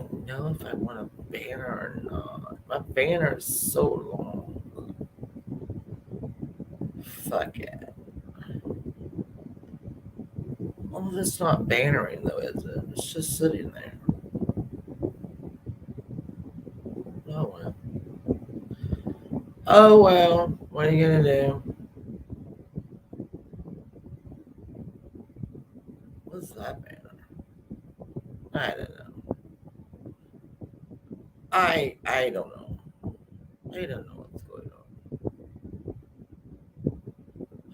don't know if I want a banner or not. My banner is so long. Fuck it. Well, it's not bannering though, is it? It's just sitting there. Oh well. Oh well. What are you gonna do? What's that banner? I don't know. I don't know. I don't know what's going on.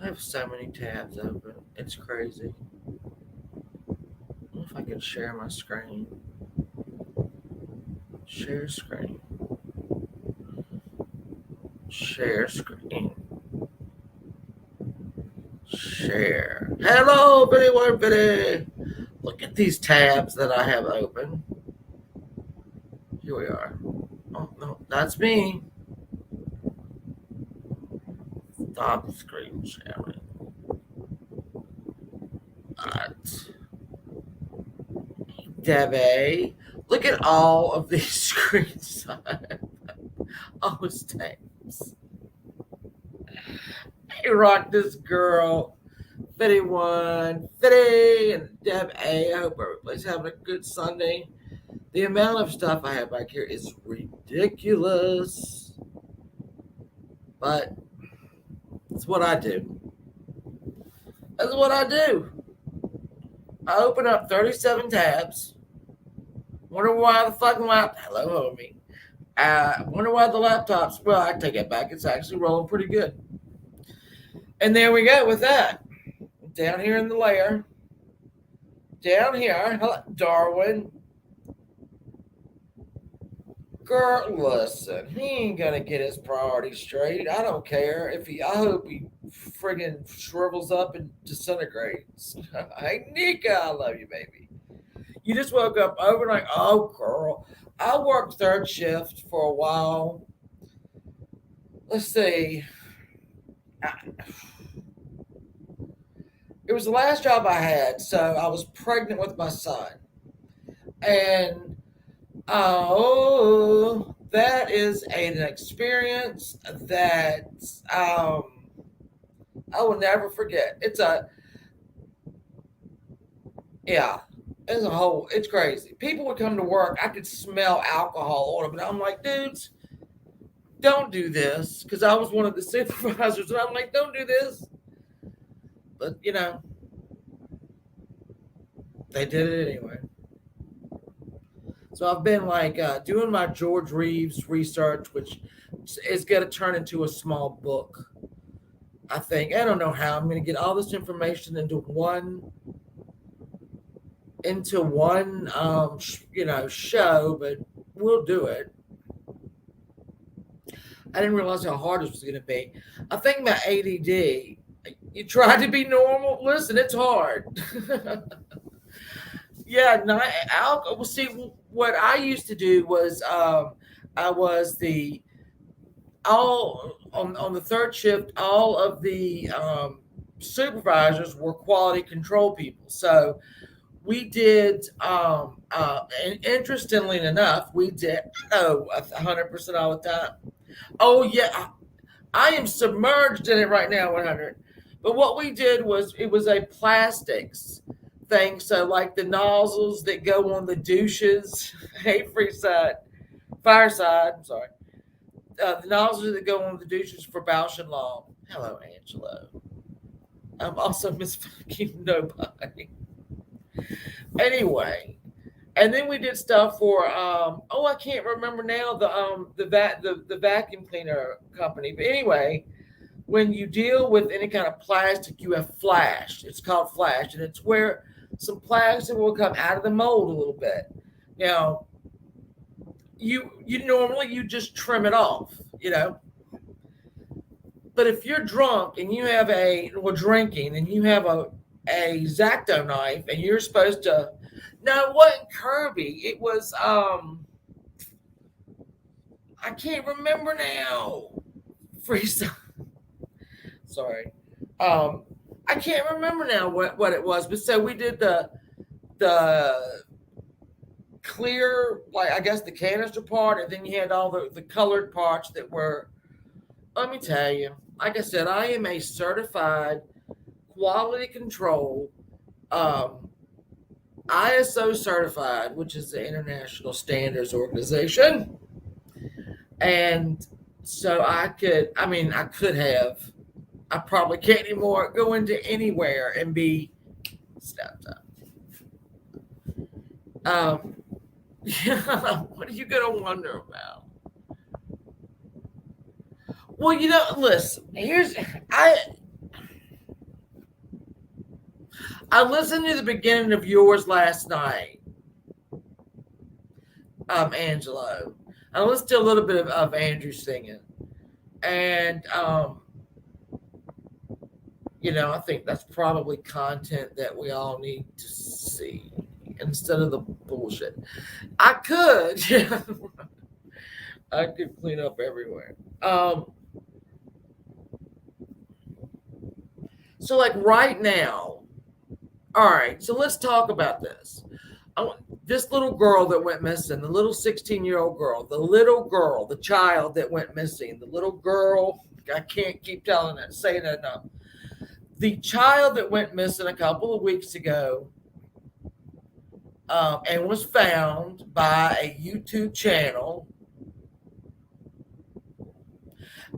I have so many tabs open. It's crazy. I wonder if I can share my screen. Share screen. Share screen. Share. Hello, Bitty Word Bitty. Look at these tabs that I have open. Here we are. Oh, no, that's me. Stop screen sharing. Alright. Debbie. Look at all of these screens. All those tabs. Hey, rock this girl. 51, 50, and Deb A. I hope everybody's having a good Sunday. The amount of stuff I have back here is ridiculous. But it's what I do. That's what I do. I open up 37 tabs. Wonder why the fucking laptop. Hello, homie. Wonder why the laptops. Well, I take it back. It's actually rolling pretty good. And there we go with that. Down here in the layer. Down here. Hello, Darwin. Girl, listen. He ain't gonna get his priorities straight. I don't care if he. I hope he friggin' shrivels up and disintegrates. Hey, Nika, I love you, baby. You just woke up overnight. Oh, girl. I worked third shift for a while. Let's see. It was the last job I had, so I was pregnant with my son. And oh, that is an experience that I will never forget. Yeah, it's a whole, it's crazy. People would come to work, I could smell alcohol on them, and I'm like, dudes, don't do this. Because I was one of the supervisors, and I'm like, don't do this. But, they did it anyway. So I've been like doing my George Reeves research, which is going to turn into a small book. I think I don't know how I'm going to get all this information into one show, but we'll do it. I didn't realize how hard this was going to be. I think my ADD. You tried to be normal. Listen, it's hard. Yeah, not alcohol. Well, see, what I used to do was I was the all on the third shift. All of the supervisors were quality control people. So we did, and interestingly enough, we did 100% all the time. Oh yeah, I am submerged in it right now, 100. But what we did was it was a plastics thing. So like the nozzles that go on the douches. Hey, fireside. I'm sorry. The nozzles that go on the douches for Bausch and Lomb. Hello, Angelo. I'm also Miss Fucking Nobody. Anyway, and then we did stuff for I can't remember now the vacuum cleaner company. But anyway, when you deal with any kind of plastic, you have flash. It's called flash, and it's where some plastic will come out of the mold a little bit. Now, you normally you just trim it off, But if you're drunk and you have drinking and you have a Zacto knife and you're supposed to, no, it wasn't Kirby. It was I can't remember now. Freestyle. Sorry. Um, I can't remember now what it was, but so we did the clear, like I guess the canister part, and then you had all the colored parts that were. Let me tell you, like I said, I am a certified quality control, um, ISO certified, which is the International Standards Organization, and so I could have. I probably can't anymore go into anywhere and be stepped up. Yeah, what are you gonna wonder about? Well, listen. I listened to the beginning of yours last night, Angelo. I listened to a little bit of Andrew singing, and I think that's probably content that we all need to see instead of the bullshit. I could, yeah, I could clean up everywhere. So like right now, all right. So let's talk about this. This little girl that went missing, the little 16-year-old girl, the child that went missing, the little girl. I can't keep saying that enough. The child that went missing a couple of weeks ago, and was found by a YouTube channel,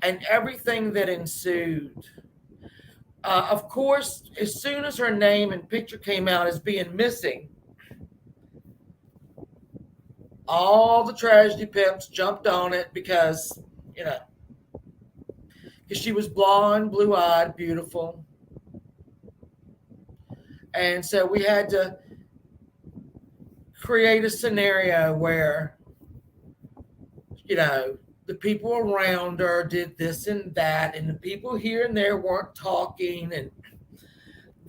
and everything that ensued. Of course, as soon as her name and picture came out as being missing, all the tragedy pimps jumped on it because, you know, because she was blonde, blue eyed, beautiful. And so we had to create a scenario where, the people around her did this and that, and the people here and there weren't talking, and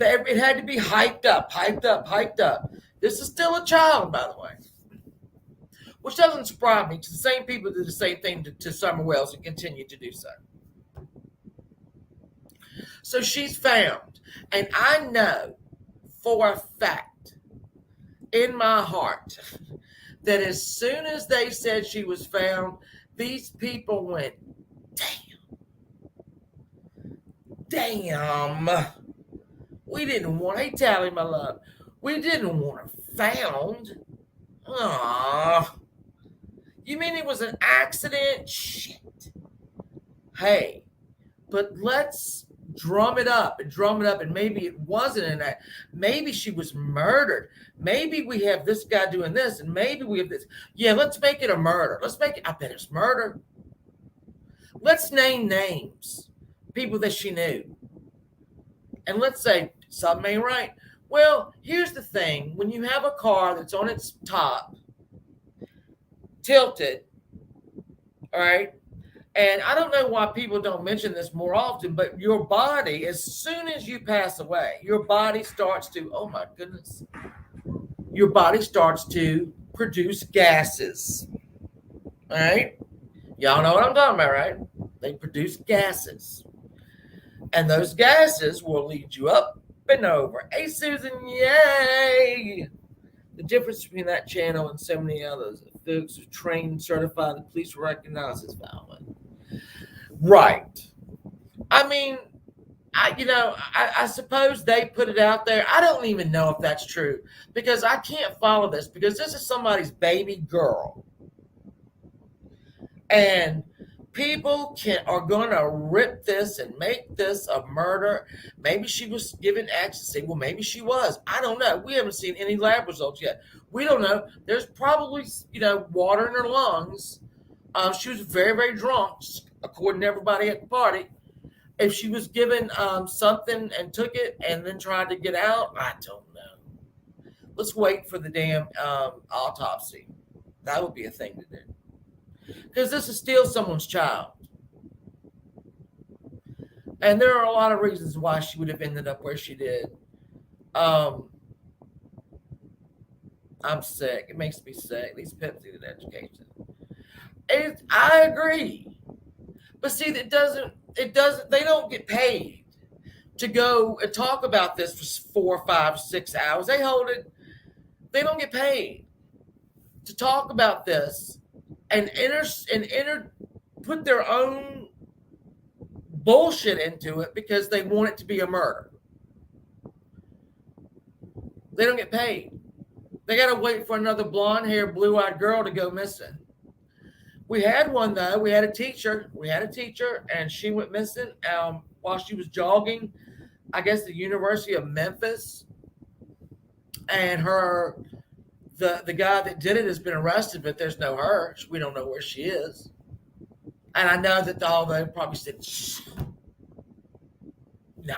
it had to be hyped up, hyped up, hyped up. This is still a child, by the way, which doesn't surprise me because the same people did the same thing to Summer Wells and continue to do so. So she's found, and I know for a fact in my heart that as soon as they said she was found, these people went, damn, we didn't want, hey, Tally, my love, we didn't want her found. Aw, you mean it was an accident? Shit. Hey, but let's drum it up and maybe it wasn't an act. Maybe she was murdered. Maybe we have this guy doing this, and maybe we have this. Yeah, let's make it a murder. Let's make it, I bet it's murder. Let's name names, people that she knew. And let's say something ain't right. Well, here's the thing. When you have a car that's on its top, tilted, all right, and I don't know why people don't mention this more often, but your body, as soon as you pass away, your body starts to, oh my goodness, your body starts to produce gases. All right? Y'all know what I'm talking about, right? They produce gases. And those gases will lead you up and over. Hey, Susan, yay! The difference between that channel and so many others, folks who trained, certified, the police recognize is valid. Right. I mean, I suppose they put it out there. I don't even know if that's true because I can't follow this because this is somebody's baby girl. And people are going to rip this and make this a murder. Maybe she was given ecstasy. Well, maybe she was. I don't know. We haven't seen any lab results yet. We don't know. There's probably, water in her lungs. She was very, very drunk, according to everybody at the party. If she was given something and took it and then tried to get out, I don't know. Let's wait for the damn autopsy. That would be a thing to do. Because this is still someone's child. And there are a lot of reasons why she would have ended up where she did. I'm sick. It makes me sick. These pimps need an education. I agree. But see, they don't get paid to go and talk about this for 4, 5, 6 hours. They hold it. They don't get paid. to talk about this and put their own bullshit into it because they want it to be a murder. They don't get paid. They got to wait for another blonde haired, blue eyed girl to go missing. We had one though. We had a teacher. And she went missing while she was jogging, I guess, the University of Memphis. And the guy that did it has been arrested, but there's no her. We don't know where she is. And I know that all they probably said, shh, no.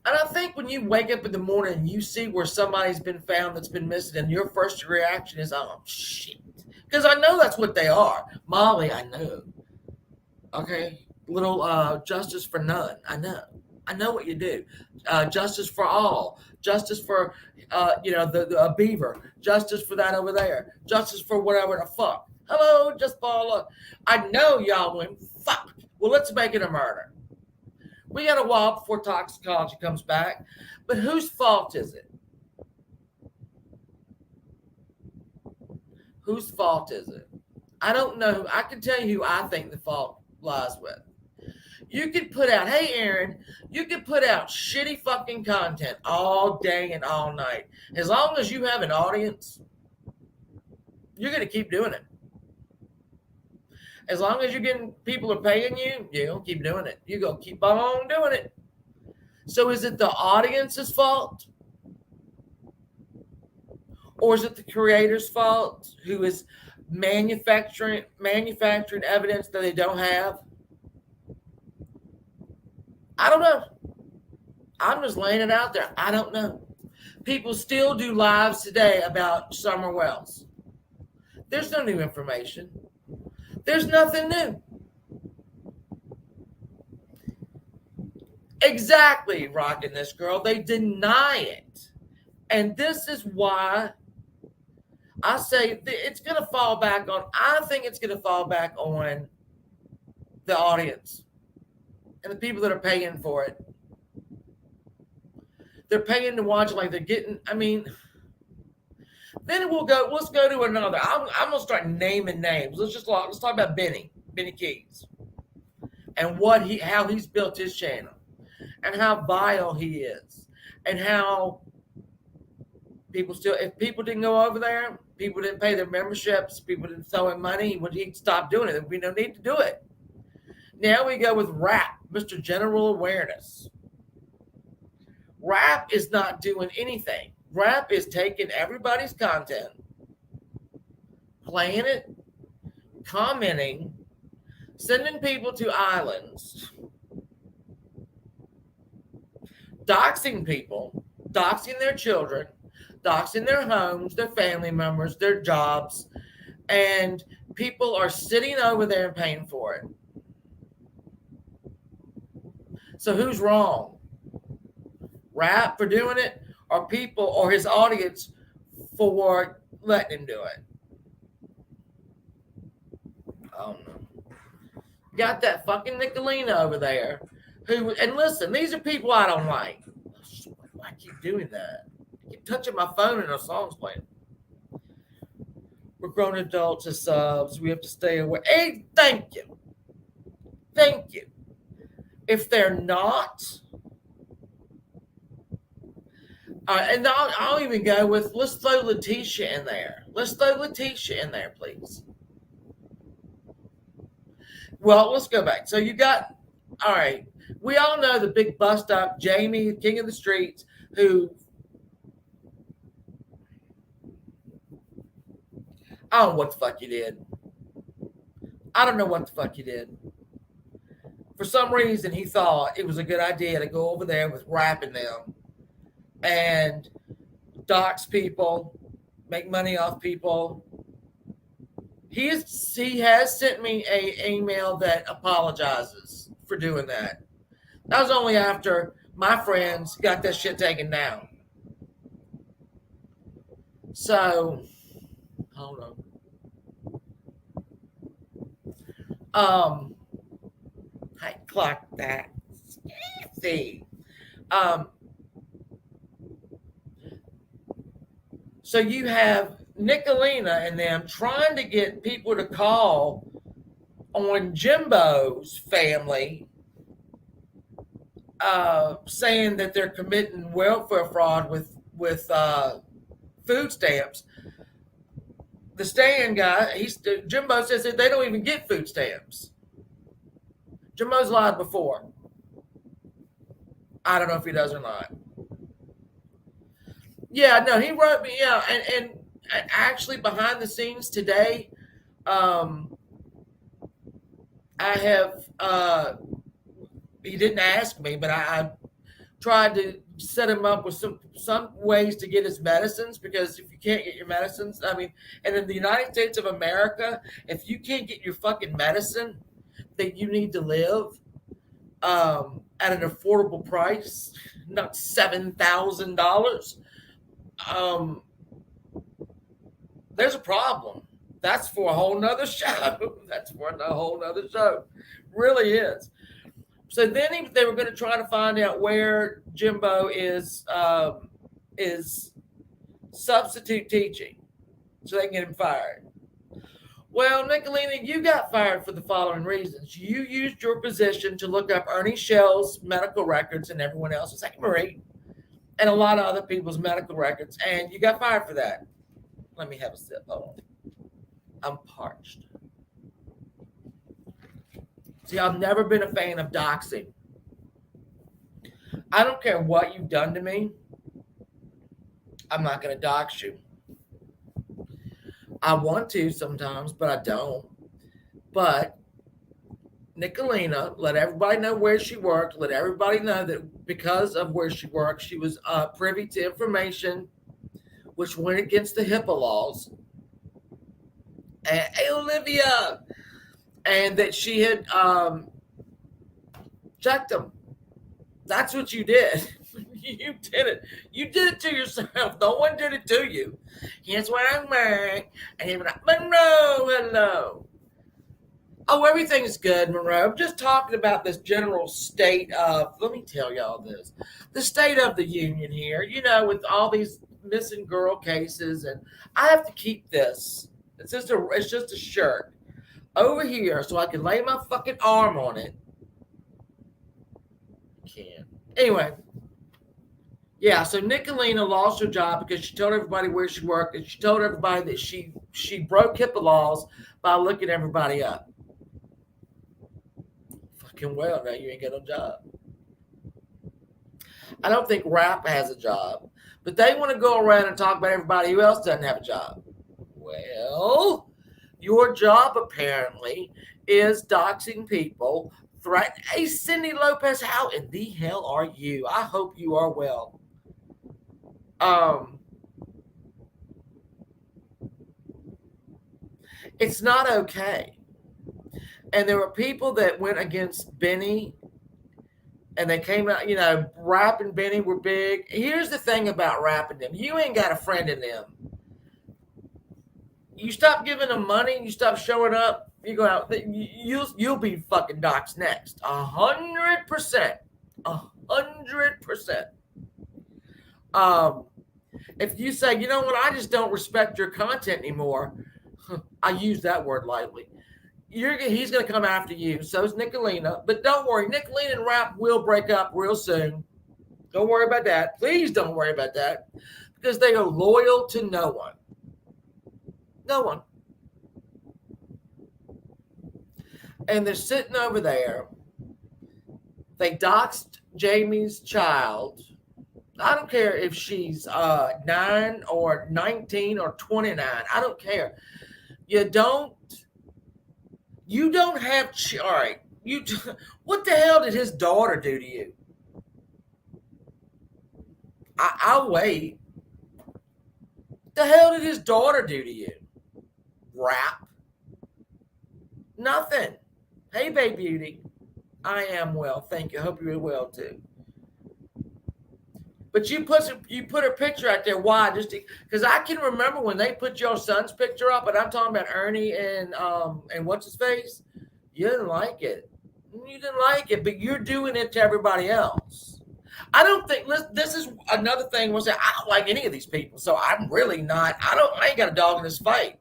And I think when you wake up in the morning and you see where somebody's been found that's been missing, and your first reaction is, oh, shit. Because I know that's what they are. Molly, I know. Okay? Little justice for none. I know. I know what you do. Justice for all. Justice for, the beaver. Justice for that over there. Justice for whatever the fuck. Hello, just Paula. I know y'all went, fuck. Well, let's make it a murder. We got a while before toxicology comes back. But whose fault is it? Whose fault is it? I don't know. I can tell you who I think the fault lies with. You could put out, hey, Aaron, you could put out shitty fucking content all day and all night. As long as you have an audience, you're going to keep doing it. As long as you're getting, people are paying you, you're going to keep doing it. You're going to keep on doing it. So is it the audience's fault? Or is it the creator's fault who is manufacturing evidence that they don't have? I don't know. I'm just laying it out there. I don't know. People still do lives today about Summer Wells. There's no new information. There's nothing new. Exactly, rocking this girl. They deny it. And this is why I say it's going to fall back on, I think it's going to fall back on the audience and the people that are paying for it. They're paying to watch it like they're getting, then let's go to another. I'm going to start naming names. Let's talk about Benny Keys and how he's built his channel and how vile he is and how if people didn't go over there, people didn't pay their memberships, people didn't throw in money, he'd stop doing it. There'd be no need to do it. Now we go with Rap, Mr. General Awareness. Rap is not doing anything. Rap is taking everybody's content, playing it, commenting, sending people to islands, doxing people, doxing their children, doxing their homes, their family members, their jobs, and people are sitting over there and paying for it. So who's wrong? Rap for doing it, or people or his audience for letting him do it? I don't know. Got that fucking Nicolina over there and listen, these are people I don't like. Why I keep doing that? I keep touching my phone and our song's playing. We're grown adults as subs. We have to stay away. Hey, thank you. Thank you. If they're not, and I'll even go with, let's throw Letitia in there. Let's throw Letitia in there, please. Well, let's go back. So you got, all right, we all know the big bust up, Jamie, king of the streets, who, I don't know what the fuck you did. I don't know what the fuck you did. For some reason, he thought it was a good idea to go over there with rapping them and dox people, make money off people. He has sent me an email that apologizes for doing that. That was only after my friends got that shit taken down. So, hold on. I clocked that. See. So you have Nicolina and them trying to get people to call on Jimbo's family, saying that they're committing welfare fraud with food stamps. The stand guy, Jimbo says that they don't even get food stamps. Jimbo's lied before. I don't know if he does or not. Yeah, no, he wrote me. Yeah, and actually behind the scenes today, um, I have. He didn't ask me, but I tried to set him up with some ways to get his medicines, because if you can't get your medicines, I mean, and in the United States of America, if you can't get your fucking medicine that you need to live, at an affordable price, not $7,000, um, there's a problem. That's for a whole nother show. That's for a whole nother show. Really is. So then they were going to try to find out where Jimbo is substitute teaching, so they can get him fired. Well, Nicolina, you got fired for the following reasons. You used your position to look up Ernie Shell's medical records and everyone else's, like Marie, and a lot of other people's medical records, and you got fired for that. Let me have a sip. Hold on. I'm parched. See, I've never been a fan of doxing. I don't care what you've done to me. I'm not going to dox you. I want to sometimes, but I don't. But Nicolina let everybody know where she worked. Let everybody know that because of where she worked, she was privy to information which went against the HIPAA laws. And, hey, Olivia! And that she had checked them. That's what you did. You did it. You did it to yourself. No one did it to you. Here's what I'm wearing. And you're like, Monroe, hello. Oh, everything's good, Monroe. I'm just talking about this general state of, let me tell y'all this, the state of the union here, with all these missing girl cases. And I have to keep this. It's just a shirt over here so I can lay my fucking arm on it. Can't. Anyway. Yeah, so Nicolina lost her job because she told everybody where she worked, and she told everybody that she broke HIPAA laws by looking everybody up. Fucking well, now you ain't got no job. I don't think rap has a job, but they want to go around and talk about everybody who else doesn't have a job. Well, your job apparently is doxing people, threatening. Hey, Cindy Lopez, how in the hell are you? I hope you are well. It's not okay. And there were people that went against Benny, and they came out, Rap and Benny were big. Here's the thing about Rap and them. You ain't got a friend in them. You stop giving them money, you stop showing up, you go out, you'll be fucking doxed next. 100%. 100%. If you say, you know what, I just don't respect your content anymore, I use that word lightly, he's going to come after you. So is Nicolina. But don't worry, Nicolina and Rap will break up real soon. Don't worry about that. Please don't worry about that, because they are loyal to no one. No one. And they're sitting over there. They doxed Jamie's child. I don't care if she's 9 or 19 or 29. I don't care. You don't have. All right. What the hell did his daughter do to you? I'll wait. The hell did his daughter do to you? Rap? Nothing. Hey, babe beauty. I am well. Thank you. I hope you're well too. But you put her picture out there. Why? Just because I can remember when they put your son's picture up, and I'm talking about Ernie and what's his face. You didn't like it. You didn't like it, but you're doing it to everybody else. I don't think this is another thing. Was that I don't like any of these people, so I'm really not. I ain't got a dog in this fight.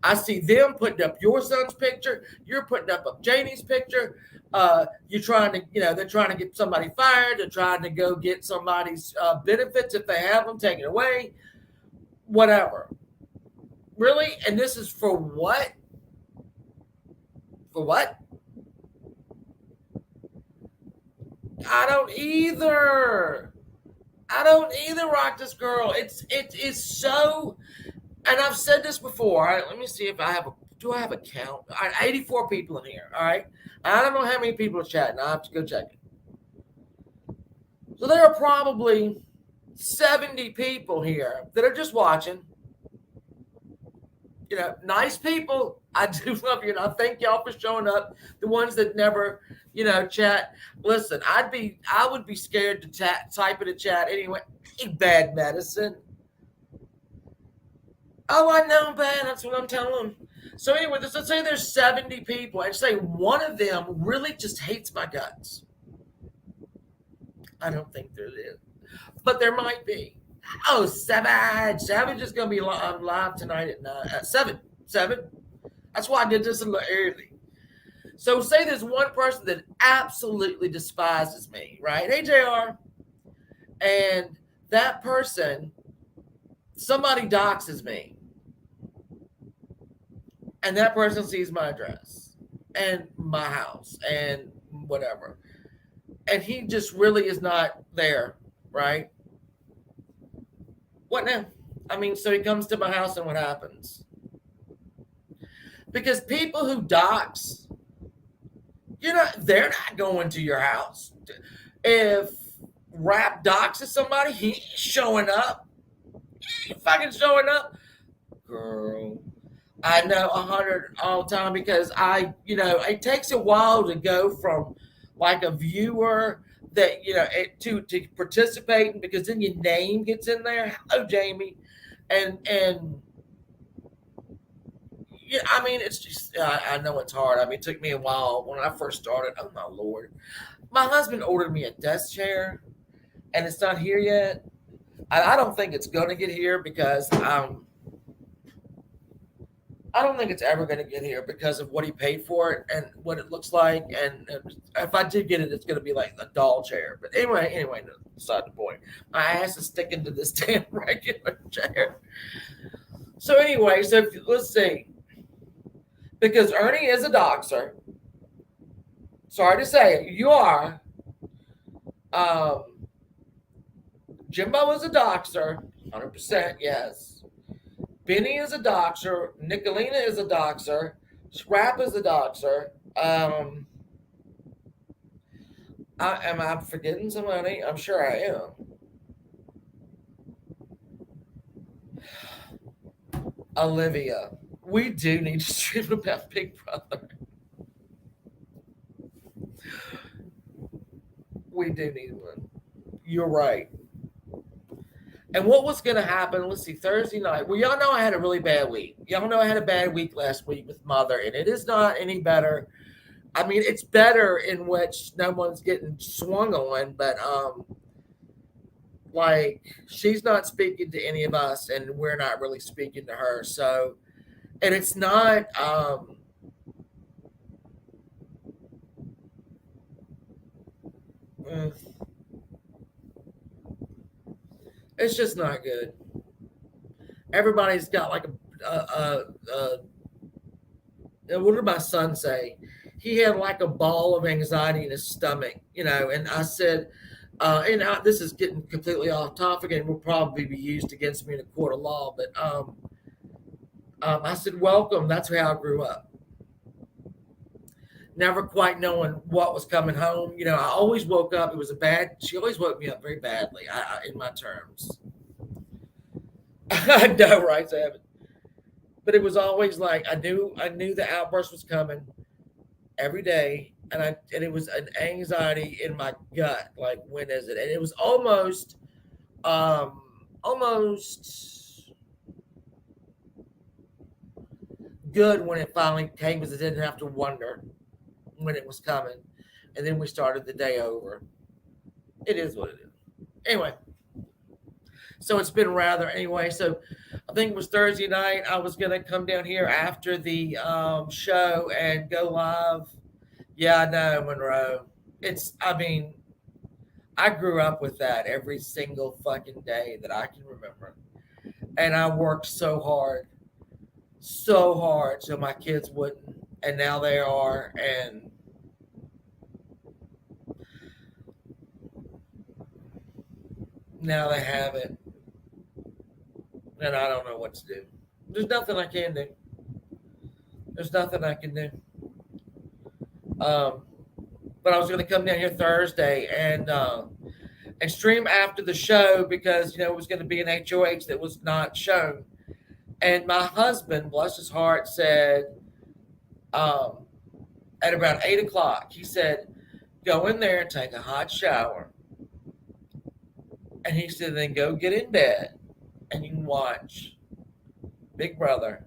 I see them putting up your son's picture. You're putting up Janie's picture. You're trying to, they're trying to get somebody fired. They're trying to go get somebody's benefits if they have them taken away. Whatever. Really? And this is for what? For what? I don't either. I don't either, rock this girl. It is so, and I've said this before. All right, let me see if I have a. Do I have a count? All right, 84 people in here. All right, I don't know how many people are chatting. I have to go check it. So there are probably 70 people here that are just watching. Nice people. I do love you, and I thank y'all for showing up. The ones that never, chat. Listen, I would be scared to type in a chat anyway. Ain't bad medicine. Oh, I know, bad. That's what I'm telling them. So anyway, let's say there's 70 people, and say one of them really just hates my guts. I don't think there is, but there might be. Oh, Savage. Savage is going to be live tonight at 7. 7. That's why I did this a little early. So say there's one person that absolutely despises me, right? Hey, JR. And that person, somebody doxes me. And that person sees my address and my house and whatever. And he just really is not there, right? What now? I mean, so he comes to my house and what happens? Because people who dox, they're not going to your house. If Rap doxes somebody, he ain't showing up. He ain't fucking showing up. Girl, I know 100 all the time because it takes a while to go from like a viewer that, to participating because then your name gets in there. Hello, Jamie. And yeah, I mean, it's just, I know it's hard. I mean, it took me a while when I first started. Oh, my Lord. My husband ordered me a desk chair, and it's not here yet. I don't think it's going to get here because I don't think it's ever going to get here because of what he paid for it and what it looks like. And if I did get it, it's going to be like a doll chair. But anyway, beside the point. My ass is sticking to this damn regular chair. So anyway, let's see. Because Ernie is a doxer. Sorry to say it, you are. Jimbo is a doxer, 100%, yes. Benny is a doxer. Nicolina is a doxer. Scrap is a doxer. Am I forgetting somebody? I'm sure I am. Olivia. We do need to stream about Big Brother. We do need one. You're right. And what was going to happen? Let's see, Thursday night. Well, y'all know I had a really bad week. Y'all know I had a bad week last week with Mother, and it is not any better. I mean, it's better in which no one's getting swung on, but like she's not speaking to any of us, and we're not really speaking to her. So, and it's not. Mm, it's just not good. Everybody's got like what did my son say? He had like a ball of anxiety in his stomach, and I said, this is getting completely off topic and will probably be used against me in a court of law, but I said, welcome. That's how I grew up. Never quite knowing what was coming home. I always woke up. It was she always woke me up very badly in my terms. I know, right, Sam? But it was always like I knew the outburst was coming every day, and it was an anxiety in my gut, like when is it? And it was almost good when it finally came because I didn't have to wonder when it was coming, and then we started the day over. It is what it is. Anyway, so it's been rather anyway. So I think it was Thursday night. I was gonna come down here after the show and go live. Yeah, I know, Monroe. It's. I mean, I grew up with that every single fucking day that I can remember, and I worked so hard, so my kids wouldn't, and now they are, and now they have it, and I don't know what to do. There's nothing I can do. There's nothing I can do. Um, but I was going to come down here Thursday and stream after the show because it was going to be an HOH that was not shown. And my husband, bless his heart, said um, at about 8 o'clock, he said, "Go in there and take a hot shower." And he said, "Then go get in bed and you can watch Big Brother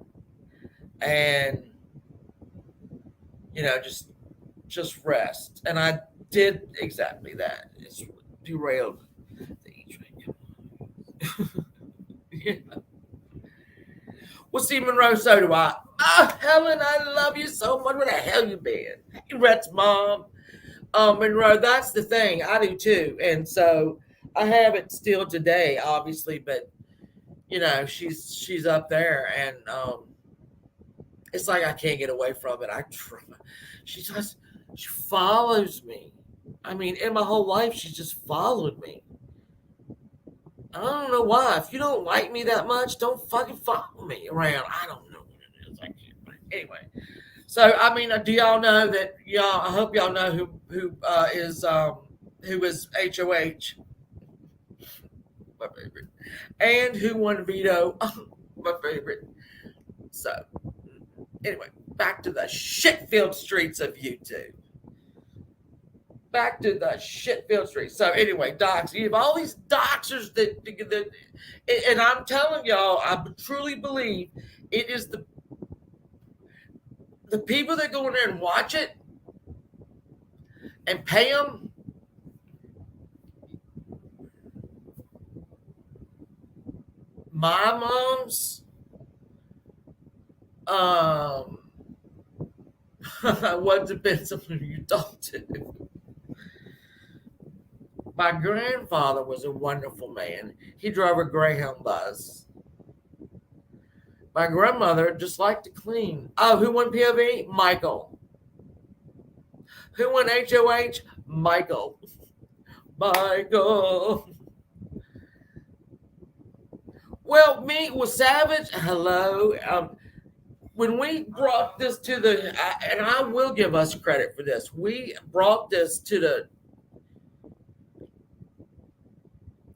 and just rest." And I did exactly that. It's derailed the E-Train. Yeah. Well, see, Monroe, so do I. Oh, Helen, I love you so much. Where the hell you been? Hey, Rhett's mom. Monroe, that's the thing. I do too. And so I have it still today, obviously, but she's up there, and it's like I can't get away from it. I try. She just she follows me. I mean, in my whole life, she's just followed me. I don't know why. If you don't like me that much, don't fucking follow me around. I don't know what it is. I can't. Anyway, so I mean, do y'all know that y'all? I hope y'all know who is HOH, my favorite, and who won veto, my favorite. So anyway, back to the shit-filled streets of YouTube. Back to the shit-filled streets. So anyway, docs. You have all these doxers that, and I'm telling y'all, I truly believe it is the people that go in there and watch it and pay them. My mom's what depends on who you talk to. My grandfather was a wonderful man. He drove a Greyhound bus. My grandmother just liked to clean. Oh, who won POV? Michael. Who won HOH? Michael. Michael. Well, me was Savage. Hello. When we brought this to and I will give us credit for this. We brought this to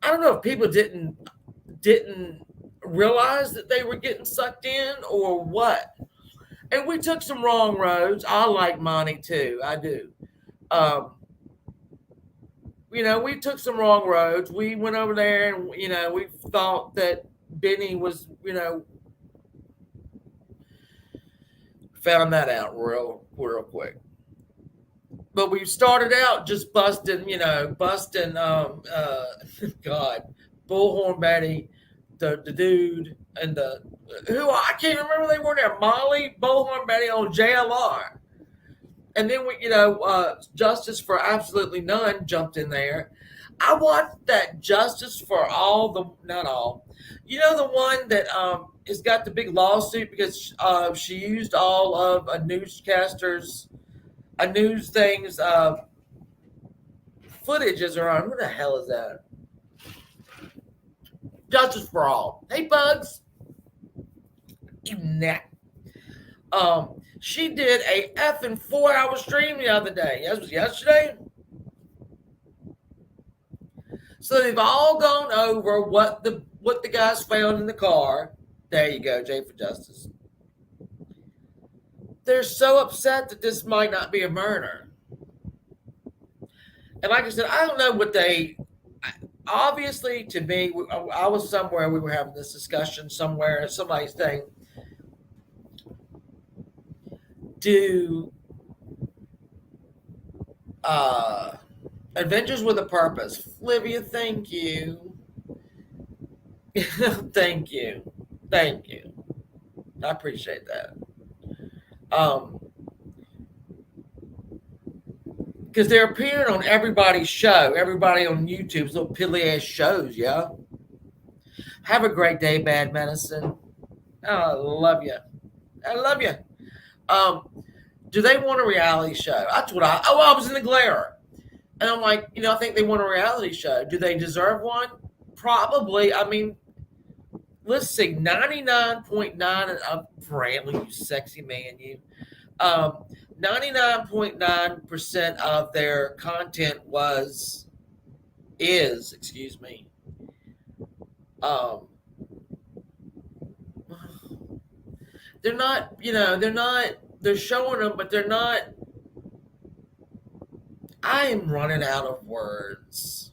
I don't know if people didn't realize that they were getting sucked in or what. And we took some wrong roads. I like Monty too. I do. We took some wrong roads. We went over there and, we thought that Benny was, found that out real quick. But we started out just busting, God, Bullhorn Betty, the dude, and who I can't remember they were there, Molly, Bullhorn Betty on JLR. And then Justice for Absolutely None jumped in there. I watched that Justice for All not all. The one that has got the big lawsuit because she used all of a news thing's footage as her own. What the hell is that? Justice for All. Hey, Bugs. You neck. She did a effing 4-hour stream the other day. That was yesterday. So they've all gone over what the guys found in the car. There you go, Jay for Justice. They're so upset that this might not be a murder. And like I said, I don't know what obviously to me, I was somewhere, we were having this discussion somewhere, somebody's saying, Adventures with a Purpose. Olivia, thank you. Thank you. Thank you. I appreciate that. Um, because they're appearing on everybody's show, everybody on YouTube's little piddly ass shows, yeah. Have a great day, Bad Medicine. Oh, I love you. I love you. Um, do they want a reality show? That's what I was in the glare. And I'm like, I think they want a reality show. Do they deserve one? Probably. I mean, let's see, 99.9 of Brantley, you sexy man, you. 99.9% of their content excuse me, um, they're not, they're showing them, but they're not. I am running out of words.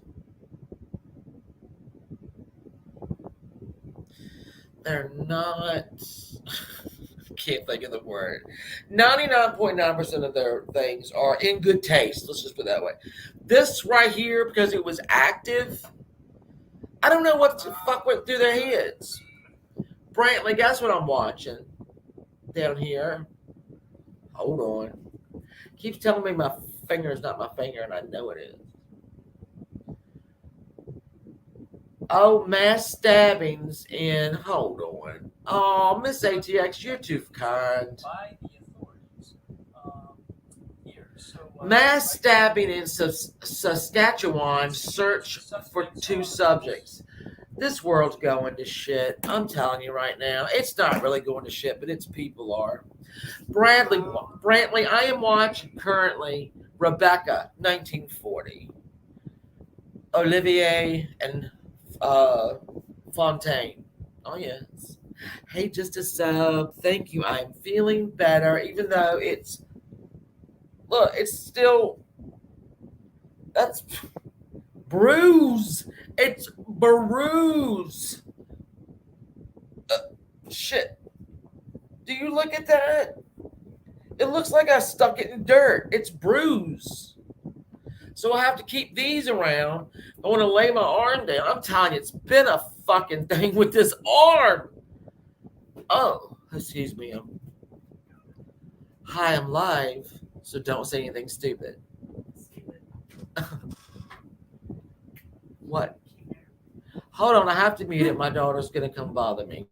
They're not. Can't think of the word. 99.9% of their things are in good taste. Let's just put it that way. This right here, because it was active, I don't know what the fuck went through their heads. Brantley, guess what I'm watching down here? Hold on. Keeps telling me my finger is not my finger, and I know it is. Oh, mass stabbings in. Hold on. Oh, Miss ATX, you're too kind. By the authorities. Here. So, mass stabbing in Saskatchewan. Search for 2 subjects. This world's going to shit. I'm telling you right now. It's not really going to shit, but its people are. Brantley, I am watching currently Rebecca, 1940. Olivier and Fontaine. Oh, yes. Hey, just a sub. Thank you. I'm feeling better, even though it's still, that's bruise. It's bruise. Shit. Do you look at that? It looks like I stuck it in dirt. It's bruise. So I have to keep these around. I want to lay my arm down. I'm telling you, it's been a fucking thing with this arm. Oh, excuse me. Hi, I'm live, so don't say anything stupid. What? Hold on, I have to mute it. My daughter's going to come bother me.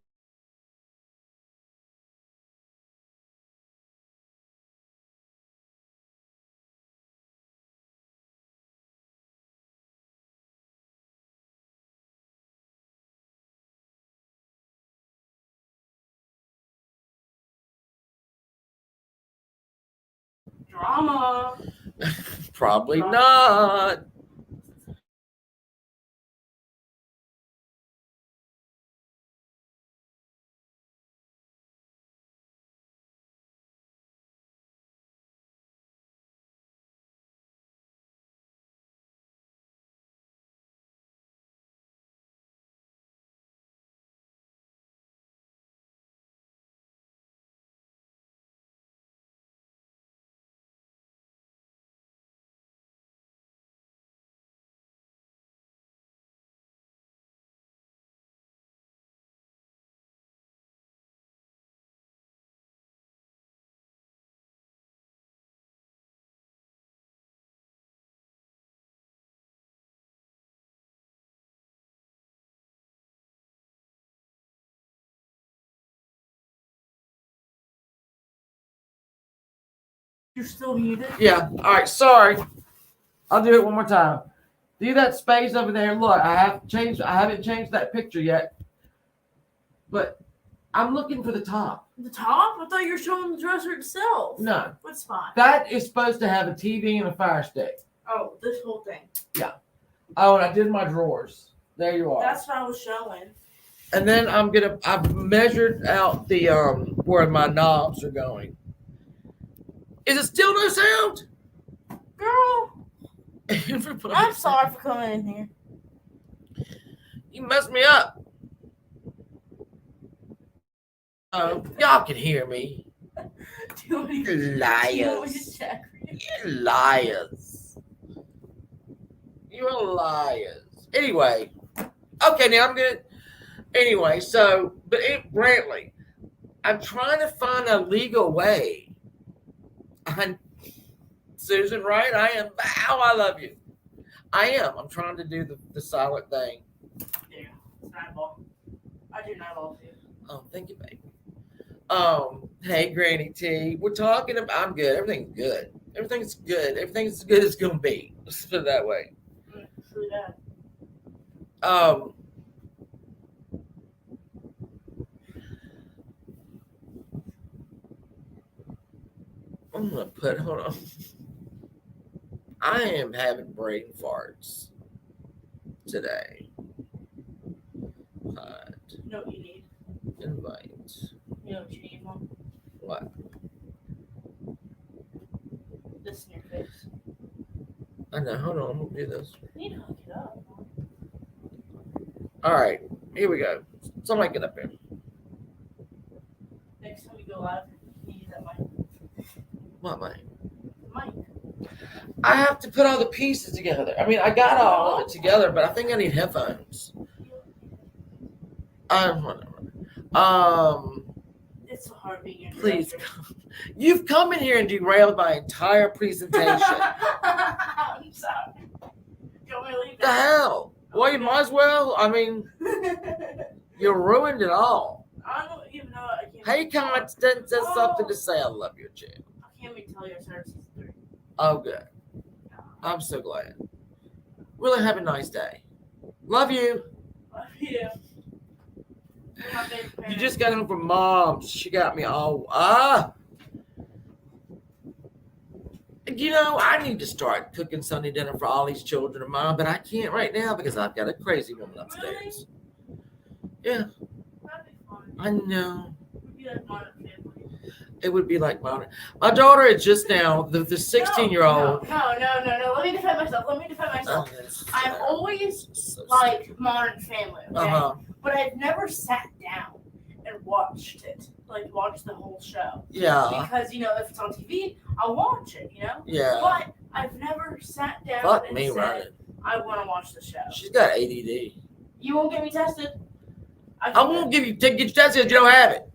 Drama. Probably not. You're still muted? Yeah. All right. Sorry. I'll do it one more time. See that space over there? Look, I haven't changed that picture yet. But I'm looking for the top. The top? I thought you were showing the dresser itself. No. What spot? That is supposed to have a TV and a fire stick. Oh, this whole thing. Yeah. Oh, and I did my drawers. There you are. That's what I was showing. And then I've measured out the where my knobs are going. Is it still no sound? Girl, Everybody, I'm sorry for coming in here. You messed me up. Y'all can hear me. Do you want me Liars. to check? Liars. You're liars. Anyway, okay, now I'm good. Anyway, so, but Brantley, I'm trying to find a legal way. I'm Susan, right? I am. Wow, I love you. I am. I'm trying to do the silent thing. Yeah, it's eyeball. I do not love you. Oh, thank you, baby. Hey, Granny T. We're talking about. I'm good. Everything's good. Everything's good. Everything's as good as it's gonna be. Let's put it that way. True that. Um, I'm gonna put. Hold on. I am having brain farts today. Hide. You know what you need? Invite. You know what you need, Mom? What? This in your face. I know. Hold on. I'm gonna do this. You need to hook it up, Mom. All right. Here we go. Somebody get up here. Next time we go live, you use that mic. What, mate? The mic. I have to put all the pieces together. I mean, I got all of it together, but I think I need headphones. Whatever. It's so hard being your Please, director. you've come in here and derailed my entire presentation. I'm sorry. Do you want me to leave The hell? Well, you might as well. I mean, you ruined it all. I don't even know. I can't. Hey, Constance has something to say. I love your chair. I can't wait to tell you I started season 3. Oh, good. I'm so glad. Really have a nice day. Love you. Love you. You're my favorite You parent. just got home from Mom's. She got me all You know, I need to start cooking Sunday dinner for all these children of mine, but I can't right now because I've got a crazy woman upstairs. Yeah, That'd be fun. I know. We'd be like modern family. It would be like my daughter is just now the 16-year-old. No. Let me defend myself. I'm always like Modern Family, okay? Uh-huh. But I've never sat down and watched it. Like, watched the whole show. Yeah. Because, you know, if it's on TV, I'll watch it, you know? Yeah. But I've never sat down Fuck and me said, running. I want to watch the show. She's got ADD. You won't get me tested? I won't get you tested if you don't have it.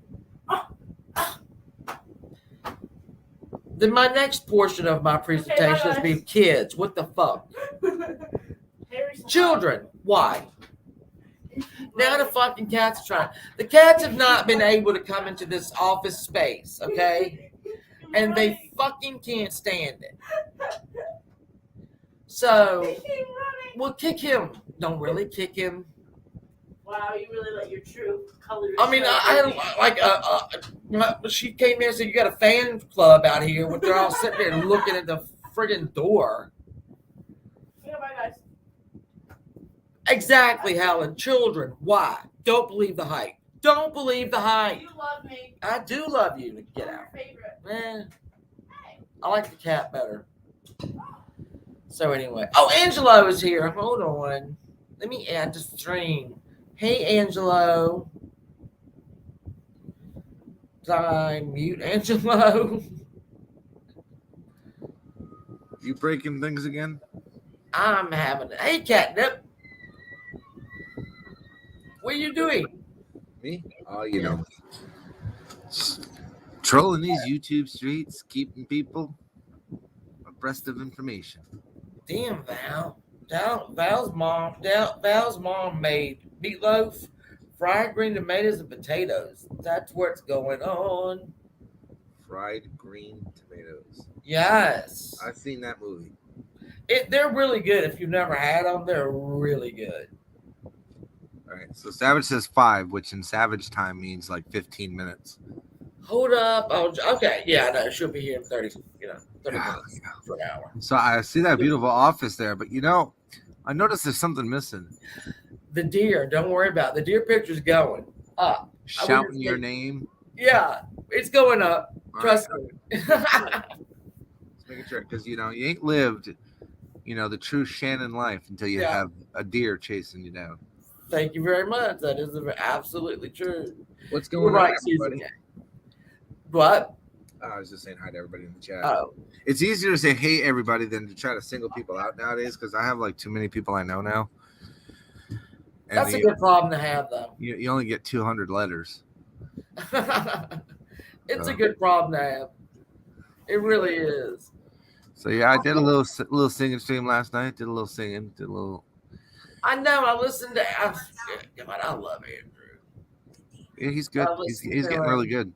Then my next portion of my presentation is be kids. What the fuck? Children. Why? Now the fucking cats are trying. The cats have not been able to come into this office space, okay? And they fucking can't stand it. So, well, kick him. Don't really kick him. Wow, you really let your true colors. I mean, she came in and said, you got a fan club out here, but they're all sitting there looking at the friggin' door. Yeah, bye, guys. Exactly, Helen. Children, why? Don't believe the hype. Don't believe the hype. You love me. I do love you. Get I'm out. your favorite. Man, Hey. I like the cat better. So anyway. Oh, Angelo is here. Hold on. Let me add the stream. Hey, Angelo. Did I mute Angelo? You breaking things again? I'm having it. Hey, Catnip. What are you doing? Me? Oh, you know. Trolling these YouTube streets, keeping people abreast of information. Damn, Val. Val's mom made meatloaf, fried green tomatoes, and potatoes. That's what's going on. Fried green tomatoes. Yes. I've seen that movie. They're really good. If you've never had them, they're really good. All right. So Savage says 5, which in Savage time means like 15 minutes. Hold up. Oh, okay. Yeah, I know. She'll be here in 30 minutes for an hour. So I see that beautiful office there, but you know, I noticed there's something missing. The deer. Don't worry about it. The deer picture's going up. Shouting your name. Yeah, it's going up. All Trust right. me. Just making sure, because you know you ain't lived, you know, the true Shannon life until you have a deer chasing you down. Thank you very much. That is absolutely true. What's You're going right, on, Susan. everybody? What? I was just saying hi to everybody in the chat. Oh, It's easier to say hey everybody than to try to single people out nowadays because I have like too many people I know now. And that's a good problem to have, though. you only get 200 letters. It's So. a good problem to have. It really is. So yeah, I did a little singing stream last night. Did a little singing. Did a little. I know. I listened to. I love Andrew. Yeah, he's good. I He's listened to getting him. really good.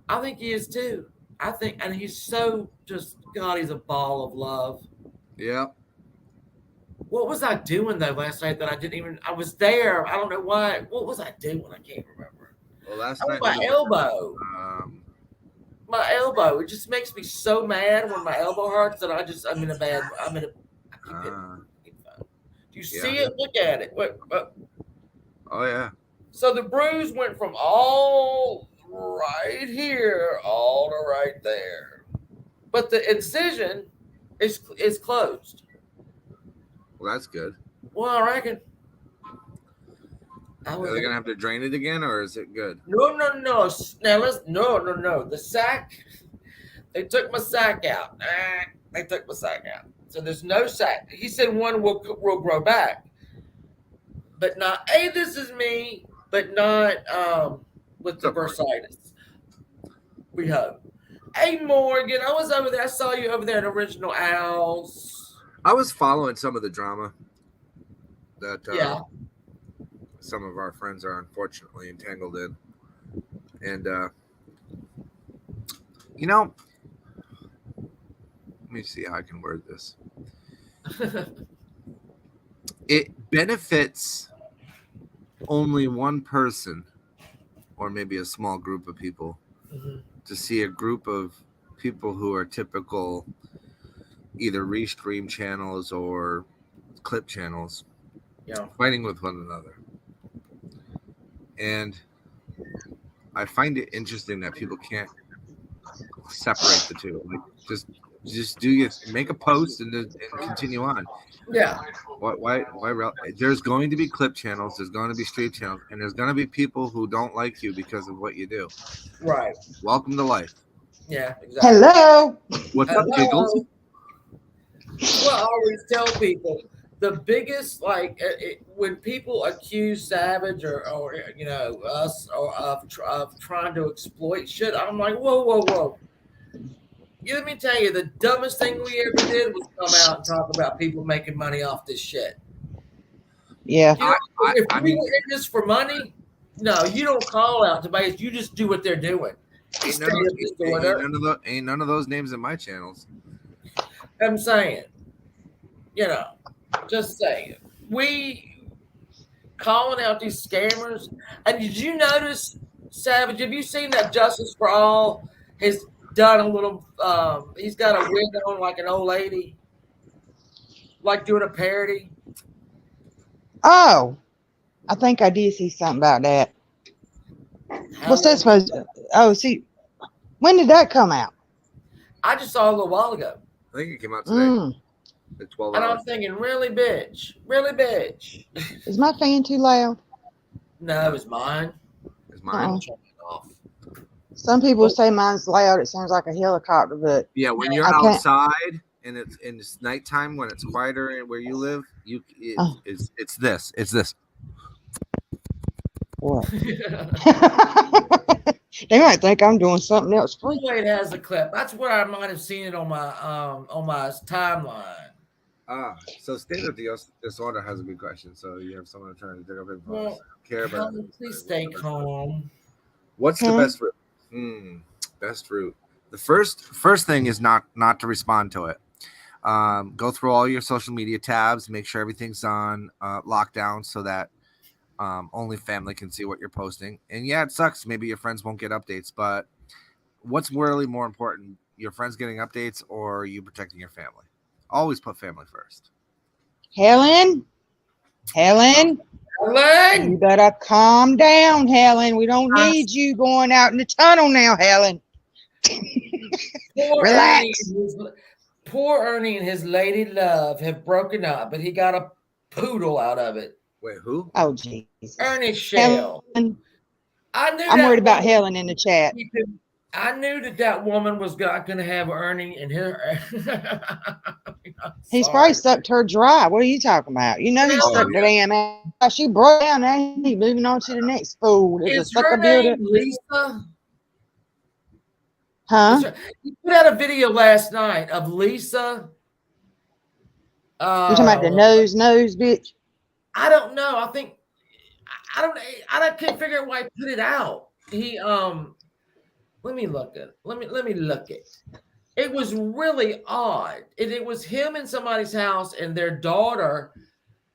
I think he is too. I think, and he's so just God. He's a ball of love. Yeah. What was I doing though last night that I didn't even? I was there. I don't know why. What was I doing? I can't remember. Well, last Oh, night. my elbow. My elbow. It just makes me so mad when my elbow hurts that I'm in a bad. I'm in a. I keep hitting the phone. Do you see it? Look at it. What? Oh yeah. So the bruise went from all right here, all to right there, but the incision is closed. Well, that's good. Well, I reckon. Are they gonna have to drain it again, or is it good? No. Now no. The sac. They took my sac out. They took my sac out. So there's no sac. He said one will grow back, but not. Hey, this is me, but not with the bursitis. We hope. Hey, Morgan, I was over there. I saw you over there at Original Owls. I was following some of the drama that some of our friends are unfortunately entangled in, and let me see how I can word this. It benefits only one person, or maybe a small group of people, to see a group of people who are typical either restream channels or clip channels fighting with one another. And I find it interesting that people can't separate the two. Like just make a post and continue on. Yeah. Why? There's going to be clip channels. There's going to be stream channels, and there's going to be people who don't like you because of what you do. Right. Welcome to life. Yeah. Exactly. Hello. What's up, Giggles? Well, I always tell people the biggest when people accuse Savage or us or of trying to exploit shit, I'm like, whoa. Let me tell you, the dumbest thing we ever did was come out and talk about people making money off this shit. Yeah. If we were in this for money, no, you don't call out to base. You just do what they're doing. Ain't none of those names in my channels. I'm saying, just saying. We calling out these scammers. And did you notice, Savage, have you seen that Justice for All has done a little, he's got a wig on like an old lady, like doing a parody? Oh, I think I did see something about that. What's that supposed to? Oh, see, when did that come out? I just saw it a little while ago. I think it came out today. At 12 hours. And I'm thinking, really, bitch? Is my fan too loud? No, it's mine. It's mine. Turn it off. Some people say mine's loud. It sounds like a helicopter, but yeah, when you're outside and it's nighttime, when it's quieter where you live, it's this. What? They might think I'm doing something else. It has a clip. That's where I might have seen it on my timeline. So state of the disorder has a good question. So you have someone trying to dig up info. Well, care about it. Please stay calm. What's the best route? Best route. The first thing is not to respond to it. Go through all your social media tabs, make sure everything's on lockdown so that only family can see what you're posting. And yeah, it sucks. Maybe your friends won't get updates, but what's really more important? Your friends getting updates or you protecting your family? Always put family first. Helen, you better calm down, Helen. We don't need you going out in the tunnel now, Helen. Relax. Poor Ernie and his lady love have broken up, but he got a poodle out of it. Wait, who? Oh, Jesus. Ernie Shell. Helen. I'm worried about Helen in the chat. I knew that woman was not going to have earning in her. I'm He's probably sorry. sucked her dry. What are you talking about? You know he Now, Oh sucked the damn ass. She broke down. Now he moving on to the next fool. There's a is sucker her builder. name Lisa? Huh? You put out a video last night of Lisa. You talking about the Uh, nose bitch? I don't know. I think I can't figure out why he put it out. He let me look at it. Let me look at it. It was really odd. It was him in somebody's house and their daughter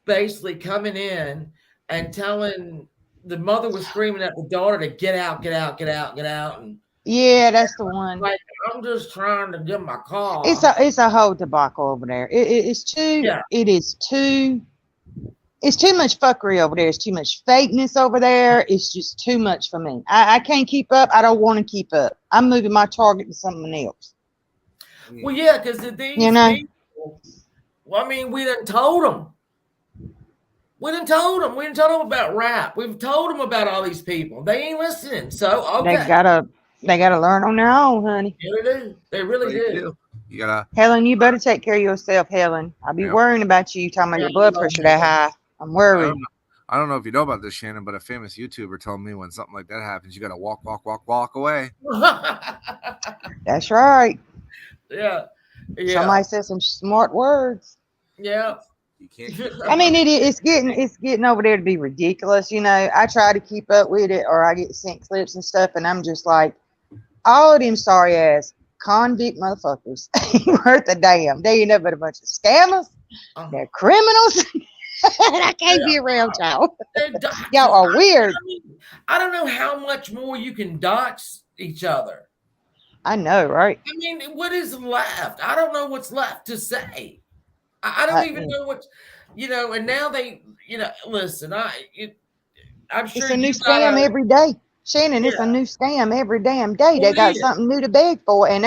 basically coming in and telling the mother was screaming at the daughter to get out, get out, get out, get out. And Yeah, that's the one. like, I'm just trying to get my It's car. a whole debacle over there. It's too. Yeah. It is too. It's too much fuckery over there. It's too much fakeness over there. It's just too much for me. I can't keep up. I don't want to keep up. I'm moving my target to something else. Well, yeah, because You know? people, well, I mean, we done told them. We done told them. We done told them about rap. We've told them about all these people. They ain't listening. So, They okay. gotta learn on their own, honey. Yeah, they do. They really do. You gotta. Helen, you better take care of yourself, Helen. I'll be Yep. worrying about you. Talking about Yeah, your blood I know, pressure that high. I'm I worried. don't know. I don't know if you know about this, Shannon, but a famous YouTuber told me when something like that happens, you gotta walk away. That's right. Yeah. Yeah. Somebody said some smart words. Yeah. You can't. I mean, it's getting over there to be ridiculous. You know, I try to keep up with it, or I get sent clips and stuff, and I'm just like, all of them sorry ass convict motherfuckers ain't worth a damn. They ain't nothing but a bunch of scammers. They're criminals. And I can't be around y'all. Y'all are weird. I don't know how much more you can dox each other. I know, right? I mean, what is left? I don't know what's left to say. I don't even know what, and now they, listen, I'm sure It's a new you scam got every day. Shannon, it's a yeah. new scam every damn day. Well, They it got is. something new to beg for. And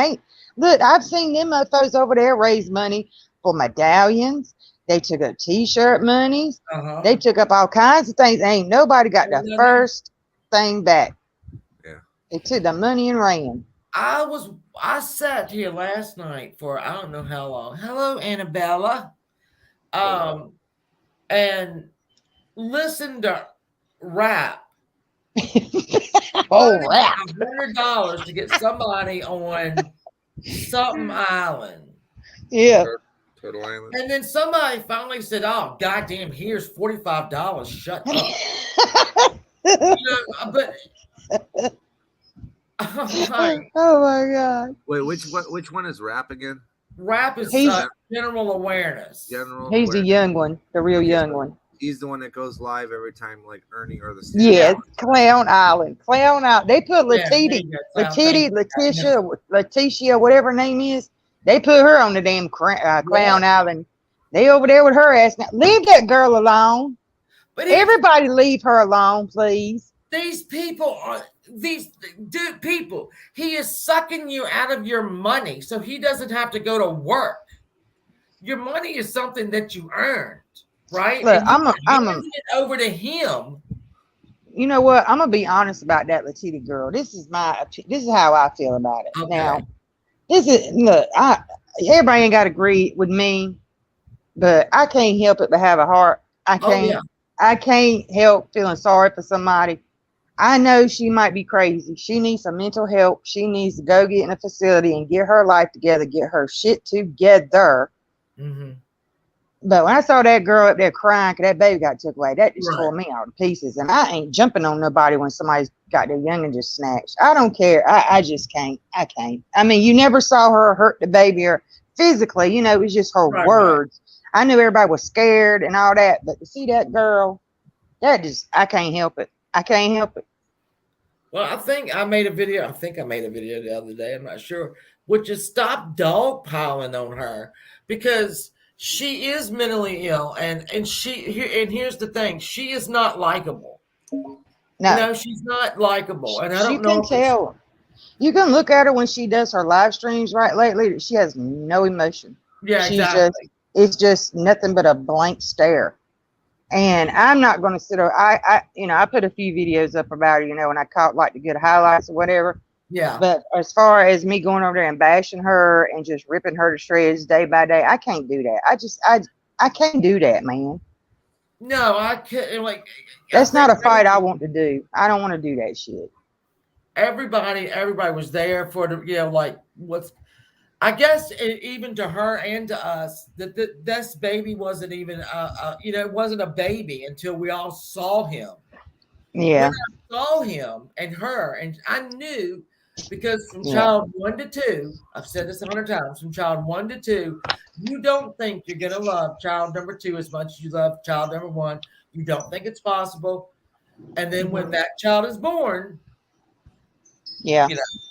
look, I've seen them mofos over there raise money for medallions. They took up t-shirt monies. Uh-huh. They took up all kinds of things. Ain't nobody got the first thing back. Yeah. They took the money and ran. I sat here last night for I don't know how long. Hello, Annabella. And listened to rap. Oh, rap. $100 to get somebody on something island. Yeah. Turtle Island. And then somebody finally said, "Oh, goddamn! Here's $45. Shut up." But like, oh my god! Wait, which one is rap again? Rap is general awareness. General. He's the young one, the real young one. He's the one that goes live every time, like Ernie or the. Yes, Clown Island. They put Letitia, whatever her name is. They put her on the damn Clown Island. They over there with her ass. Now, leave that girl alone. But everybody leave her alone, please. These people are people. He is sucking you out of your money, so he doesn't have to go to work. Your money is something that you earned, right? Look, I'm it over to him. You know what? I'm gonna be honest about that Letitia girl. This is how I feel about it. Okay. Now, everybody ain't got to agree with me, but I can't help it but have a heart. I can't help feeling sorry for somebody. I know she might be crazy. She needs some mental help. She needs to go get in a facility and get her life together, get her shit together. Mm-hmm. But when I saw that girl up there crying because that baby got took away, that just tore me all to pieces. And I ain't jumping on nobody when somebody's got their youngin' just snatched. I don't care. I just can't. I can't. I mean, you never saw her hurt the baby or physically. It was just her words. Right. I knew everybody was scared and all that. But to see that girl, I can't help it. I can't help it. Well, I think I made a video the other day. I'm not sure. Which is stop dogpiling on her because she is mentally ill, and here's the thing: she is not likable. No, she's not likable, and I don't know. You can tell. You can look at her when she does her live streams right lately. She has no emotion. Yeah, exactly. It's just nothing but a blank stare. And I'm not going to sit there. I put a few videos up about her, and I caught like the good highlights or whatever. Yeah. But as far as me going over there and bashing her and just ripping her to shreds day by day, I can't do that. I can't do that, man. No, I can't. Like, I That's not think a fight I want to do. I don't want to do that shit. everybody was there for the, like what's. I guess even to her and to us, that this baby wasn't even, it wasn't a baby until we all saw him. When Yeah. I saw him and her, and I knew, because from Yeah. child 1 to 2, I've said this 100 times, from child 1 to 2, you don't think you're gonna love child number 2 as much as you love child number 1. You don't think it's possible, and then when that child is born, Yeah.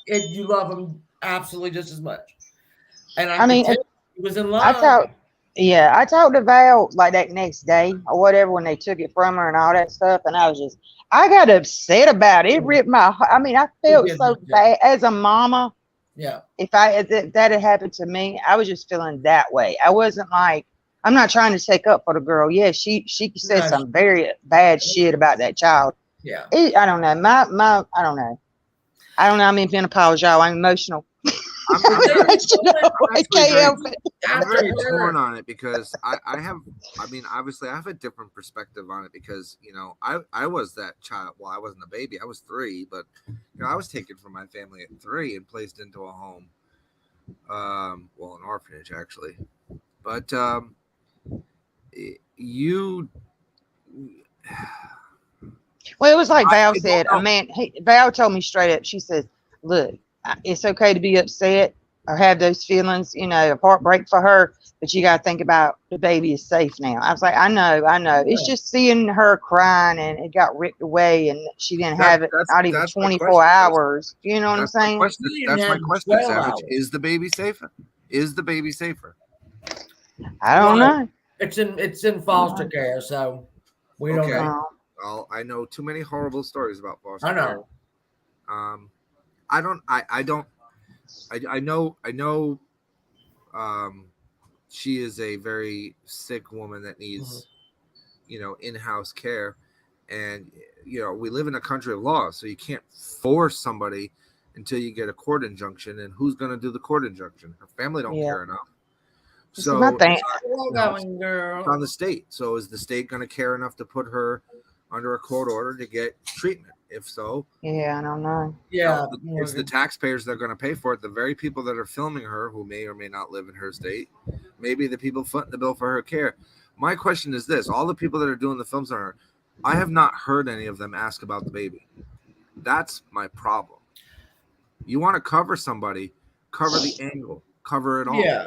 you love them absolutely just as much. And I I could mean, tell he was in I love. talked. Yeah, I talked to Val like that next day or whatever when they took it from her and all that stuff, and I got upset about it. It ripped my heart. I mean, I It felt did, so yeah. bad as a mama. Yeah. If that had happened to me, I was just feeling that way. I wasn't like, I'm not trying to take up for the girl. Yeah, she said No, some very bad shit about that child. yeah. I don't know. I don't know. I don't know. I'm in menopause, y'all. I'm emotional. I'm, I'm, They I'm just told him I actually can't very, help it. I'm after very her. torn on it because obviously I have a different perspective on it because, I was that child. Well, I wasn't a baby. I was 3, but, I was taken from my family at 3 and placed into a home. Well, an orphanage actually. But, you, Well, it was like Val I said. don't know. Val told me straight up. She says, "Look, it's okay to be upset or have those feelings, of heartbreak for her, but you got to think about the baby is safe now." I was like, I know. It's Yeah. just seeing her crying and it got ripped away and she didn't have it not even That's my 24 question. hours. You know what I'm That's my saying? question. He didn't That's my have question, 12 Savage. hours. Is the baby safer? Is the baby safer? I don't Well, know. it's in foster care, so we don't Okay. know. Well, I know too many horrible stories about foster I care. know. I don't. I don't. I know. Um, she is a very sick woman that needs, in-house care, and we live in a country of law, so you can't force somebody until you get a court injunction. And who's going to do the court injunction? Her family don't Yeah. care enough. This is my So thing. Well, going, girl. it's on the state. So is the state going to care enough to put her under a court order to get treatment? If so, Yeah, I don't know. Yeah. it's the taxpayers that are going to pay for it. The very people that are filming her, who may or may not live in her state, maybe the people footing the bill for her care. My question is this: all the people that are doing the films on her, I have not heard any of them ask about the baby. That's my problem. You want to cover somebody, cover the angle, cover it all. Yeah.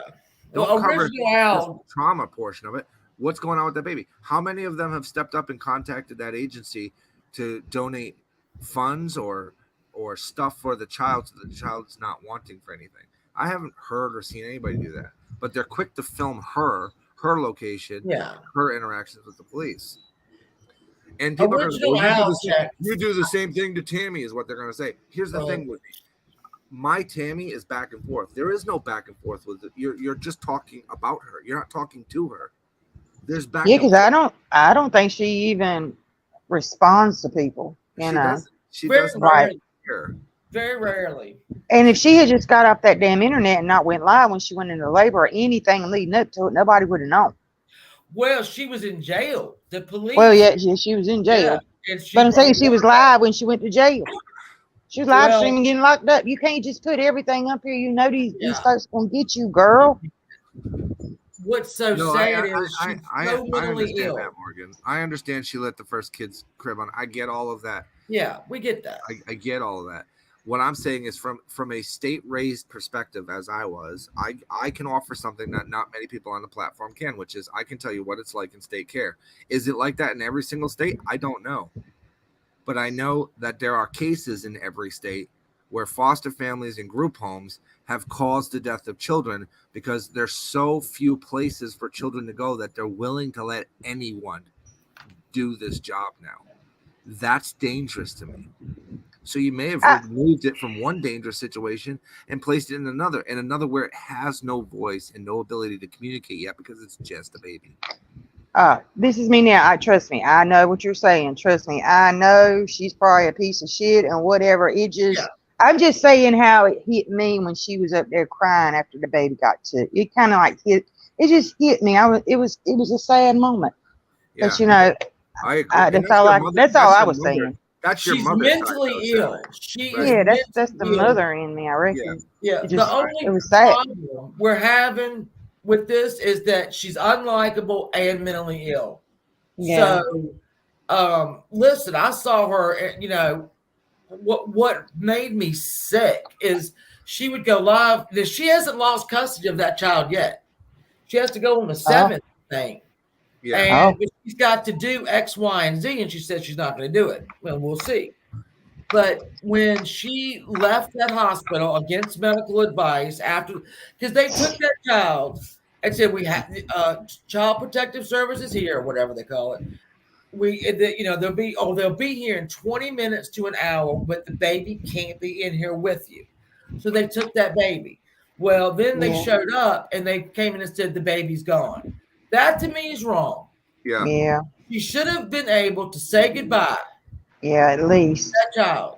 Don't Well, cover original just Al. the trauma portion of it. What's going on with that baby? How many of them have stepped up and contacted that agency to donate funds or stuff for the child so the child's not wanting for anything? I haven't heard or seen anybody do that. But they're quick to film her location, Yeah. her interactions with the police. And people are going to Original go, Al checked. you do the same thing to Tammy, is what they're going to say. Here's the thing with me. My Tammy is back and forth. There is no back and forth with it. You're just talking about her. You're not talking to her. There's back Yeah, and because forth. I don't think she even responds to people. She doesn't. She Very doesn't Right. care. Very rarely. And if she had just got off that damn internet and not went live when she went into labor or anything leading up to it, nobody would have known. Well, she was in jail. The police. Well, yeah, she was in jail. Yeah. And she But I'm saying brought she it was up. live when she went to jail. She was live Well, streaming getting locked up. You can't just put everything up here. You know these Yeah. folks gonna get you, girl. What's so No, sad is she's I so mentally understand ill. that, Morgan. I understand she let the first kid's crib on. I get all of that. Yeah, we get that. I get all of that. What I'm saying is from a state raised perspective, as I was, I can offer something that not many people on the platform can, which is I can tell you what it's like in state care. Is it like that in every single state? I don't know. But I know that there are cases in every state where foster families and group homes have caused the death of children because there's so few places for children to go that they're willing to let anyone do this job now. That's dangerous to me. So you may have removed it from one dangerous situation and placed it in another where it has no voice and no ability to communicate yet because it's just a baby. This is me now. Trust me. I know what you're saying. Trust me. I know she's probably a piece of shit and whatever. It just, Yeah. I'm just saying how it hit me when she was up there crying after the baby got took. It kind of like hit. It just hit me. It was a sad moment. Yeah, But you know, I agree. And that's all I was mother. saying. That's your She's mother's mentally side, ill. She Right. is Yeah, that's the mentally ill. mother in me, I reckon. Yeah, It the just only it was sad. problem we're having with this is that she's unlikable and mentally ill. Yeah. So, listen, I saw her. You know, what made me sick is she would go live. She hasn't lost custody of that child yet. She has to go on the 7th thing. Yeah. And but she's got to do X, Y, and Z, and she said she's not going to do it. Well, we'll see. But when she left that hospital against medical advice, after because they took that child and said we have Child Protective Services here, or whatever they call it. They'll be here in 20 minutes to an hour, but the baby can't be in here with you. So they took that baby. Well, then they showed up and they came in and said the baby's gone. That to me is wrong. Yeah. Yeah. You should have been able to say goodbye Yeah, at least. to that child.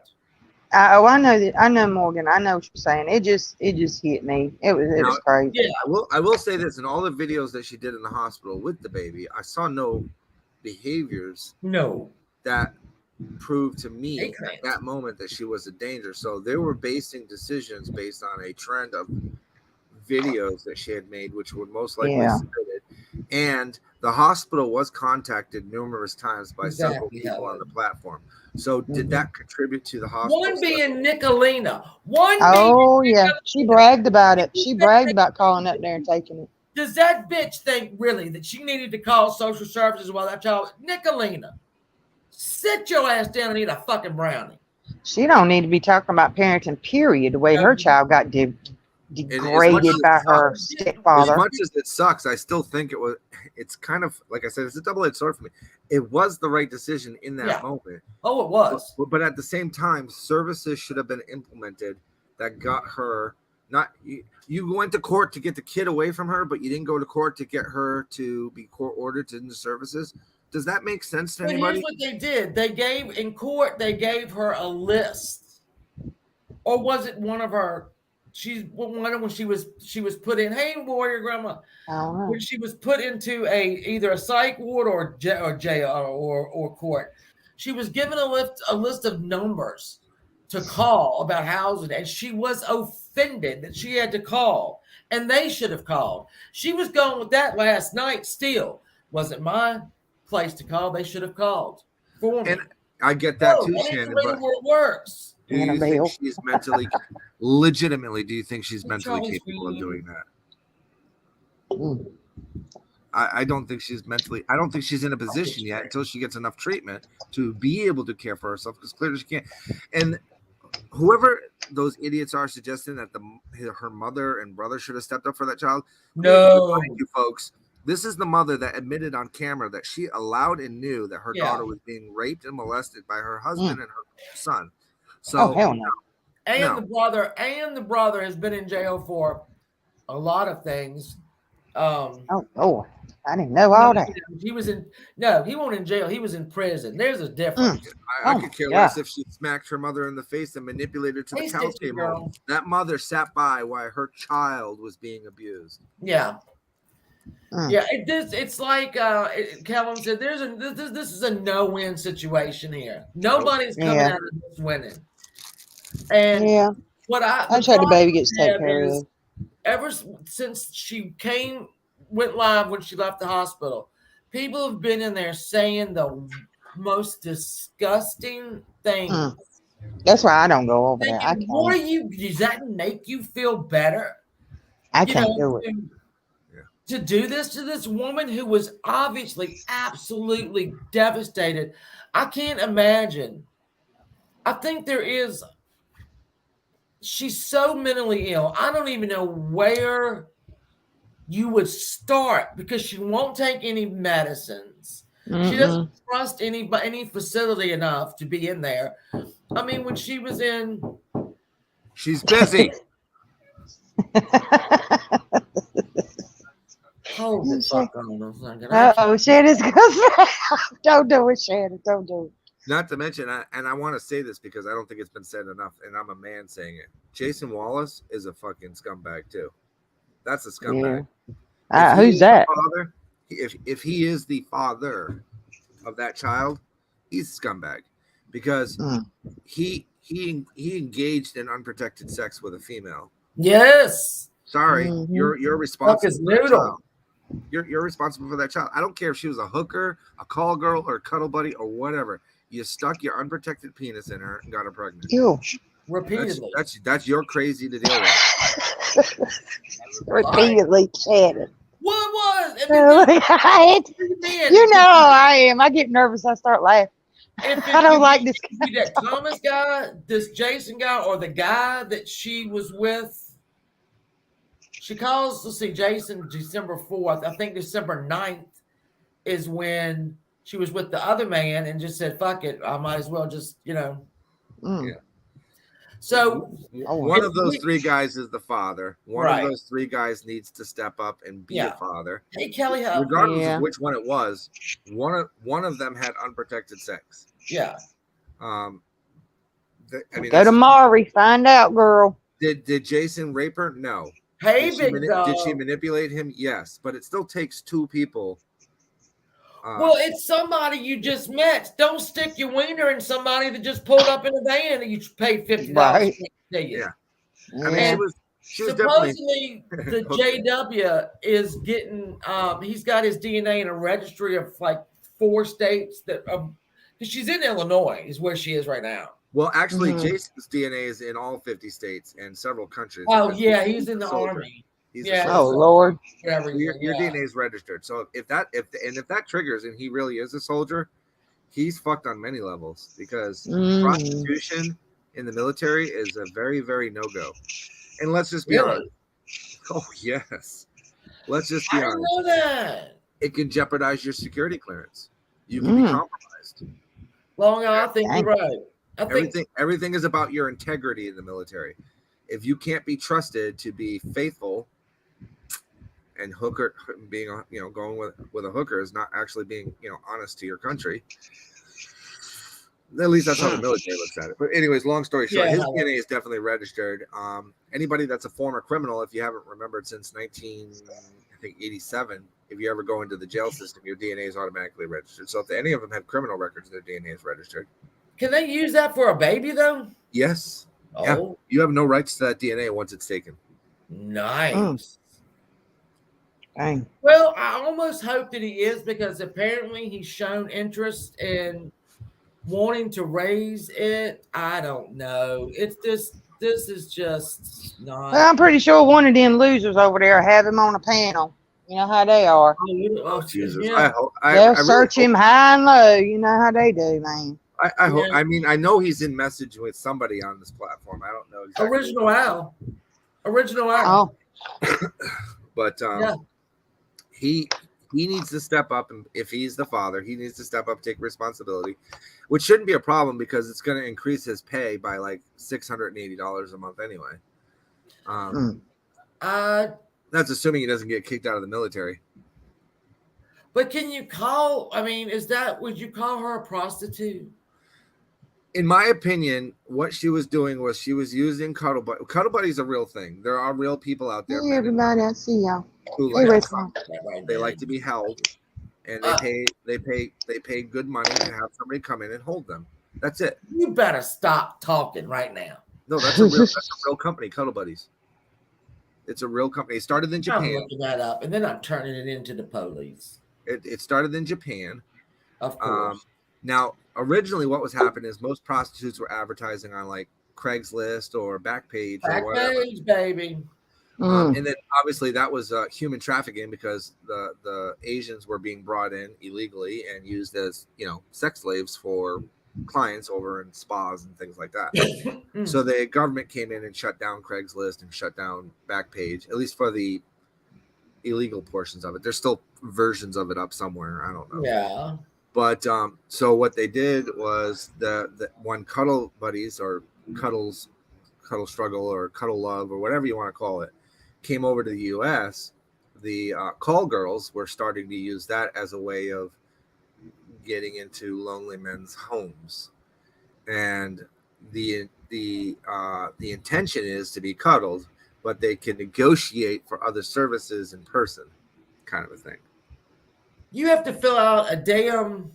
I know that. I know, Morgan. I know what you're saying. It just hit me. It was crazy. Yeah. I will say this: in all the videos that she did in the hospital with the baby, I saw no behaviors that proved to me at that moment that she was a danger. So they were basing decisions based on a trend of videos that she had made, which were most likely submitted. And the hospital was contacted numerous times by several people on the platform. So did that contribute to the hospital? One being Nicolina. She bragged about it. She bragged about calling up there and taking it. Does that bitch think really that she needed to call social services while that child? Nicolina, sit your ass down and eat a fucking brownie. She don't need to be talking about parenting, period, the way her child got degraded by her stepfather. As much as it sucks, I still think it's kind of, like I said, it's a double-edged sword for me. It was the right decision in that moment. Oh, it was. But at the same time, services should have been implemented that got her not. You went to court to get the kid away from her, but you didn't go to court to get her to be court ordered to the services. Does that make sense to anybody? Here's what they did. They gave her a list. Or was it one of her? When she was put in. Hey, Warrior Grandma. When she was put into either a psych ward or jail or court, she was given a list of numbers to call about housing, and she was offended that she had to call, and they should have called. She was going with that last night. Still, wasn't my place to call. They should have called for me. And I get that too, Shannon. But it works. Do you think she's mentally, legitimately, do you think she's mentally capable of doing that? I don't think she's in a position yet until she gets enough treatment to be able to care for herself, because clearly she can't. And whoever those idiots are suggesting that her mother and brother should have stepped up for that child. No. Thank you, folks. This is the mother that admitted on camera that she allowed and knew that her daughter was being raped and molested by her husband and her son. So, hell no. The brother has been in jail for a lot of things. I didn't know all that. He wasn't in jail. He was in prison. There's a difference. I could care less if she smacked her mother in the face and manipulated her to the couch table. That mother sat by while her child was being abused. Yeah. Yeah, it's like Calvin said. This is a no-win situation here. Nobody's coming out of this winning. And what I tried the baby gets taken care of. Ever since she went live when she left the hospital, people have been in there saying the most disgusting things. That's why I don't go over there. I can't. Does that make you feel better? I can't do it. To do this to this woman who was obviously absolutely devastated. I can't imagine. I think she's so mentally ill. I don't even know where you would start, because she won't take any medicines. She doesn't trust any facility enough to be in there. I mean, when she was in... She's busy. Hold the fuck on a second. Shannon's going to... Don't do it, Shannon. Don't do it. Not to mention, and I want to say this because I don't think it's been said enough, and I'm a man saying it. Jason Wallace is a fucking scumbag too. That's a scumbag. If he Who's is the that? father, if he is the father of that child, he's a scumbag because Mm. he engaged in unprotected sex with a female. Yes. Sorry, Mhm. you're Fuck responsible his for that noodle. child. You're responsible for that child. I don't care if she was a hooker, a call girl, or a cuddle buddy, or whatever. You stuck your unprotected penis in her and got her pregnant. Ew. Repeatedly. That's your crazy to deal with. Repeatedly chatted. What was? I mean, You know how I am. I get nervous. I start laughing. if I don't like this be that Thomas guy, this Jason guy, or the guy that she was with. She calls, let's see, Jason December 4th. I think December 9th is when she was with the other man and just said, fuck it. I might as well just, Mm. Yeah. So One of those three guys is the father. One of Right. those three guys needs to step up and be a father. Hey, Kelly, how? Regardless of which one it was, one of them had unprotected sex. Yeah. I mean, Go to Maury, find out, girl. Did Jason rape her? No. Hey, did she manipulate him? Yes, but it still takes two people. Well, it's somebody you just met. Don't stick your wiener in somebody that just pulled up in a van and you paid $50. Right. Yeah. Yeah. I mean, she was supposedly definitely the JW is getting. He's got his DNA in a registry of like 4 states that. Because she's in Illinois, is where she is right now. Well, actually, Jason's DNA is in all 50 states and several countries. Oh yeah, he's in the army. He's oh Lord. So your DNA is registered. So if that triggers and he really is a soldier, he's fucked on many levels because prostitution in the military is a very, very no-go. And let's just be honest. Oh yes. Let's just be honest. I know that. It can jeopardize your security clearance. You can be compromised. I think you're right. Everything is about your integrity in the military. If you can't be trusted to be faithful, and hooker being going with a hooker is not actually being honest to your country. At least that's how the military looks at it. But anyways, long story short, his DNA is definitely registered. Anybody that's a former criminal, if you haven't remembered since 1987, if you ever go into the jail system, your DNA is automatically registered. So if any of them have criminal records, their DNA is registered. Can they use that for a baby though? Yes. Oh. Yeah. You have no rights to that DNA once it's taken. Nice. Dang. Well, I almost hope that he is because apparently he's shown interest in wanting to raise it. I don't know. It's just this is just not. Well, I'm pretty sure one of them losers over there have him on a panel. You know how they are. Oh, Jesus. Yeah. They'll search him high and low. You know how they do, man. I hope. I mean, I know he's in message with somebody on this platform. I don't know exactly. Original Al. Oh. But he needs to step up, and if he's the father, he needs to step up, take responsibility, which shouldn't be a problem because it's going to increase his pay by like $680 a month anyway. That's assuming he doesn't get kicked out of the military. But can you call? I mean, would you call her a prostitute? In my opinion, what she was doing was she was using cuddle buddy. Cuddle buddy is a real thing. There are real people out there. Hey, everybody, I see y'all. They like to be held, and they pay good money to have somebody come in and hold them. That's it. You better stop talking right now. No, that's a real company, Cuddle Buddies. It's a real company. It started in Japan. I'm looking that up, and then I'm turning it into the police. It started in Japan. Of course. Now, originally what was happening is most prostitutes were advertising on like Craigslist or Backpage or whatever. Backpage, baby. And then obviously that was human trafficking because the Asians were being brought in illegally and used as, sex slaves for clients over in spas and things like that. So the government came in and shut down Craigslist and shut down Backpage, at least for the illegal portions of it. There's still versions of it up somewhere. I don't know. Yeah. But so what they did was the when Cuddle Buddies or Cuddle Struggle or Cuddle Love or whatever you want to call it came over to the U.S., the call girls were starting to use that as a way of getting into lonely men's homes, and the intention is to be cuddled, but they can negotiate for other services in person, kind of a thing. You have to fill out a damn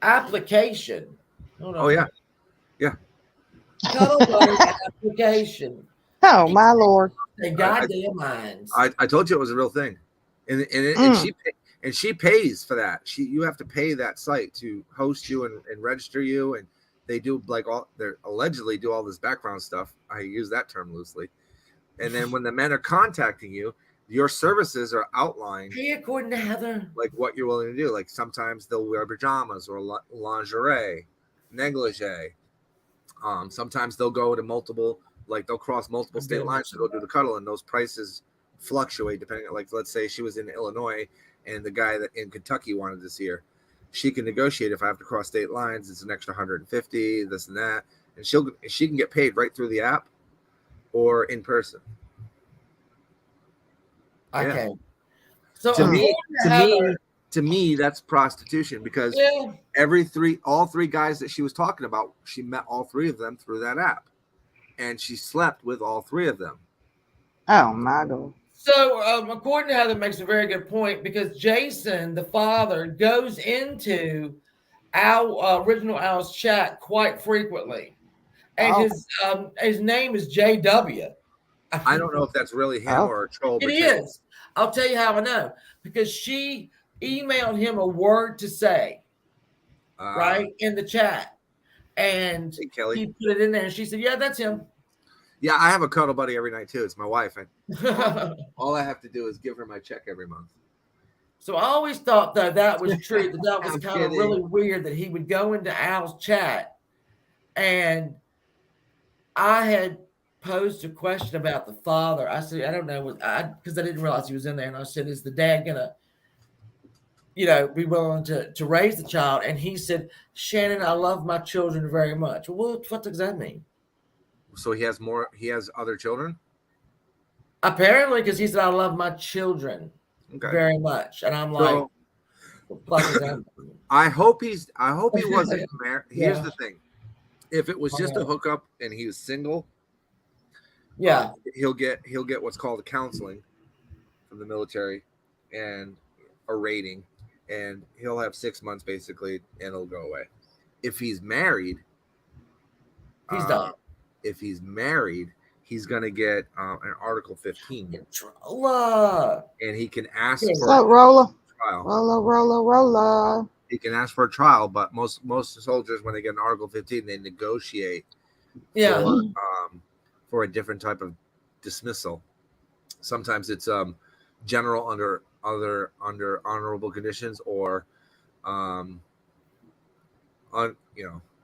application. Hold on. Oh yeah, yeah. Cuddle buddy application. Oh He my Lord. said, goddamn minds. I told you it was a real thing, and she pays for that. You have to pay that site to host you and register you, and they do like they allegedly do all this background stuff. I use that term loosely. And then when the men are contacting you, your services are outlined. Hey, according to Heather, like what you're willing to do. Like sometimes they'll wear pajamas or lingerie, negligee. Sometimes they'll go to multiple, like they'll cross multiple state lines to go do the cuddle, and those prices fluctuate depending on, like, let's say she was in Illinois and the guy that in Kentucky wanted to see her. She can negotiate if I have to cross state lines, it's an extra 150, this and that, and she can get paid right through the app or in person. okay. Yeah. So To me, that's prostitution, because all three guys that she was talking about, she met all three of them through that app, and she slept with all three of them. Oh my God. So according to Heather, makes a very good point, because Jason, the father, goes into our original Al's chat quite frequently, and his name is JW. I don't know if that's really him or a troll. It is. I'll tell you how I know, because she emailed him a word to say, right, in the chat, and hey, Kelly. he put it in there, and she said, yeah, that's him. Yeah, I have a cuddle buddy every night too. It's my wife. All I have to do is give her my check every month. So I always thought that was true, that was kind of really weird that he would go into Al's chat, and I had posed a question about the father. I said, I don't know, because I didn't realize he was in there, and I said, is the dad gonna, be willing to raise the child? And he said, Shannon, I love my children very much. Well, what does that mean? So he has other children? Apparently, because he said, I love my children very much. And I'm like, I hope he wasn't married. Here's the thing. If it was just a hookup and he was single, he'll get what's called a counseling from the military and a rating, and he'll have 6 months basically, and it'll go away. If he's married, he's done. If he's married, he's gonna get an Article 15, and he can ask for a trial. Rolla. He can ask for a trial, but most soldiers, when they get an Article 15, they negotiate for a different type of dismissal. Sometimes it's general under honorable conditions, or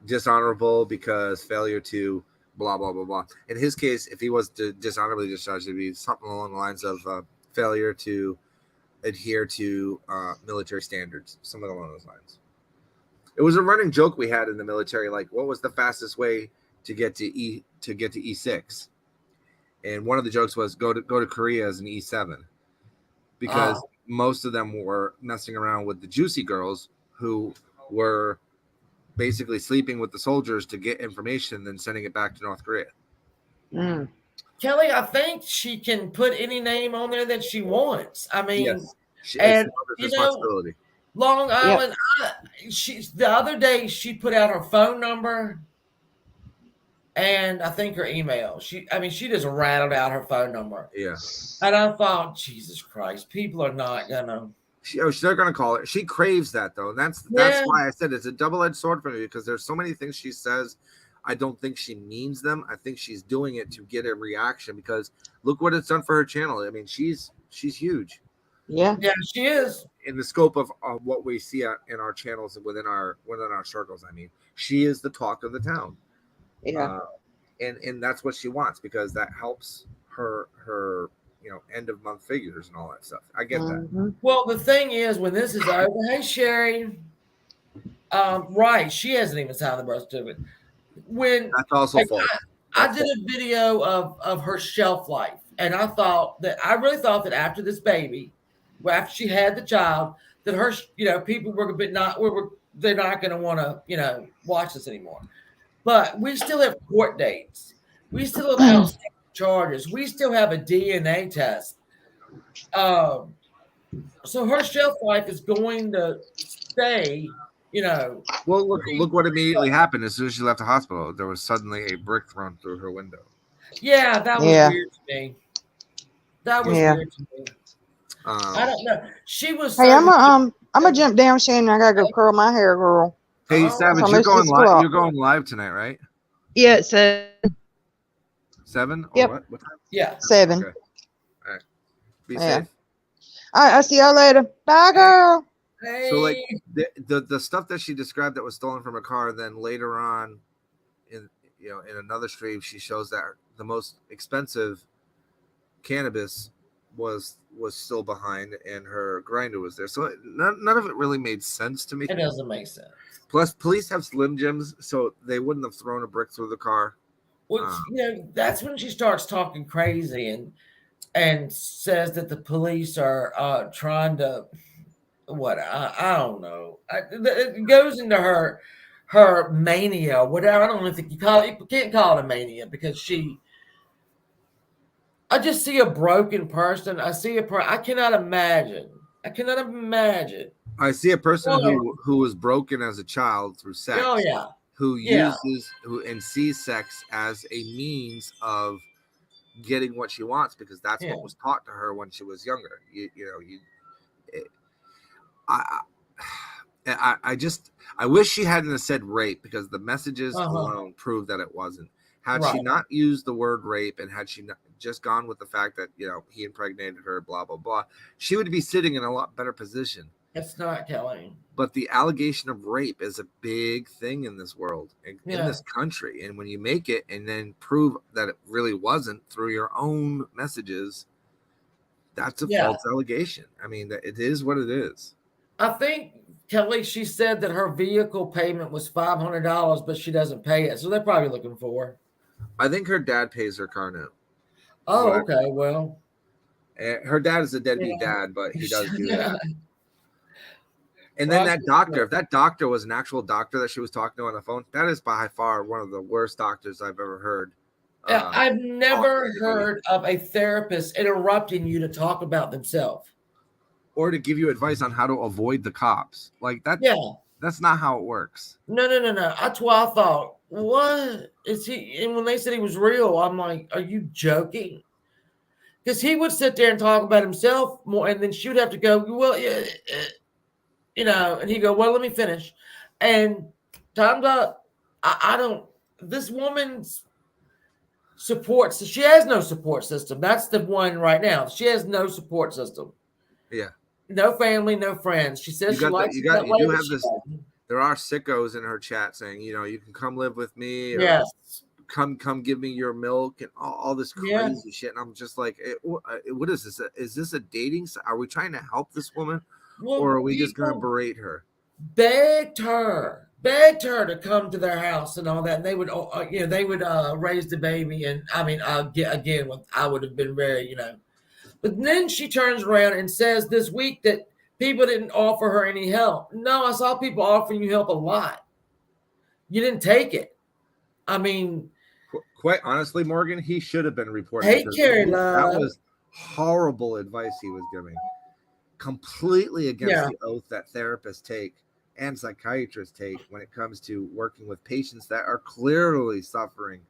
dishonorable because failure to blah blah blah blah. In his case, if he was dishonorably discharged, it'd be something along the lines of failure to adhere to military standards, something along those lines. It was a running joke we had in the military, like, what was the fastest way to get to E6? And one of the jokes was go to Korea as an E7, because most of them were messing around with the juicy girls who were basically sleeping with the soldiers to get information, then sending it back to North Korea. Kelly, I think she can put any name on there that she wants. I mean, yes. And responsibility. Long Island. The other day she put out her phone number and I think her email. She just rattled out her phone number. Yeah. And I thought, Jesus Christ, people are not gonna. She's not gonna call it. She craves that though. That's why I said it's a double-edged sword for me, because there's so many things she says. I don't think she means them. I think she's doing it to get a reaction, because look what it's done for her channel. I mean, she's huge. Yeah, she is. In the scope of what we see in our channels and within our circles, I mean, she is the talk of the town. Yeah, and that's what she wants, because that helps her end of month figures and all that stuff. I get that. Well, the thing is, when this is over, hey Sherry, right? She hasn't even signed the birth certificate. When that's also false. I did a video of her shelf life, and I really thought that after this baby, after she had the child, that her, people were they're not going to want to, watch this anymore. But we still have court dates. We still have outstanding charges. We still have a DNA test. Um, so her shelf life is going to stay, Well, look what immediately happened as soon as she left the hospital. There was suddenly a brick thrown through her window. Yeah, that was Yeah. weird to me. That was Yeah. weird to me. I don't know. She was Hey, so. I'm gonna jump down, Shannon. I gotta go curl my hair, girl. Hey, Oh, Savage, It's you're almost going 6 live. o'clock. You're going live tonight, right? Yeah, it's 7 or Yep. what time? yeah. 7. Okay. All right. Be Yeah. safe. All right, I'll see y'all later. Bye, girl. Hey. So, like the stuff that she described that was stolen from her car, then later on, in another stream, she shows that the most expensive cannabis was still behind, and her grinder was there. So none of it really made sense to me. It doesn't make sense. Plus, police have Slim Jims, so they wouldn't have thrown a brick through the car. Well, that's when she starts talking crazy and says that the police are trying to what I don't know. It goes into her mania, whatever. I don't even think you can't call it a mania because I just see a broken person. I see I cannot imagine. I cannot imagine. I see a person Oh, who was broken as a child through sex. Oh yeah. Who Yeah. uses and sees sex as a means of getting what she wants because that's Yeah. what was taught to her when she was younger. I wish she hadn't have said rape because the messages alone prove that it wasn't. Had she not used the word rape and had she not just gone with the fact that he impregnated her, blah blah blah, she would be sitting in a lot better position. It's not telling. But the allegation of rape is a big thing in this world, in this country. And when you make it and then prove that it really wasn't through your own messages, that's a false allegation. I mean, it is what it is. I think, Kelly, she said that her vehicle payment was $500, but she doesn't pay it. So they're probably looking for her. I think her dad pays her car note. Oh, okay. Well, her dad is a deadbeat dad, but he does do that. And then that doctor, if that doctor was an actual doctor that she was talking to on the phone, that is by far one of the worst doctors I've ever heard. I've never heard of a therapist interrupting you to talk about themselves. Or to give you advice on how to avoid the cops. Like that. Yeah. That's not how it works. No. That's why I thought, what is he? And when they said he was real, I'm like, are you joking? Because he would sit there and talk about himself more, and then she would have to go, well, yeah. And he go, well, let me finish. And time's up. I don't, this woman's supports, she has no support system. That's the one right now. She has no support system. Yeah. No family, no friends. She says she likes it that way. You have this. There are sickos in her chat saying, you can come live with me. Or yes. Come give me your milk and all this crazy shit. And I'm just like, what is this? Is this a dating? Are we trying to help this woman? Well, or are we just going to berate her? Begged her to come to their house and all that. And they would, raise the baby. And I mean, again, I would have been very, But then she turns around and says this week that people didn't offer her any help. No, I saw people offering you help a lot. You didn't take it. I mean, quite honestly, Morgan, he should have been reported. Hey, Carrie Love. That was horrible advice he was giving. Completely against the oath that therapists take and psychiatrists take when it comes to working with patients that are clearly suffering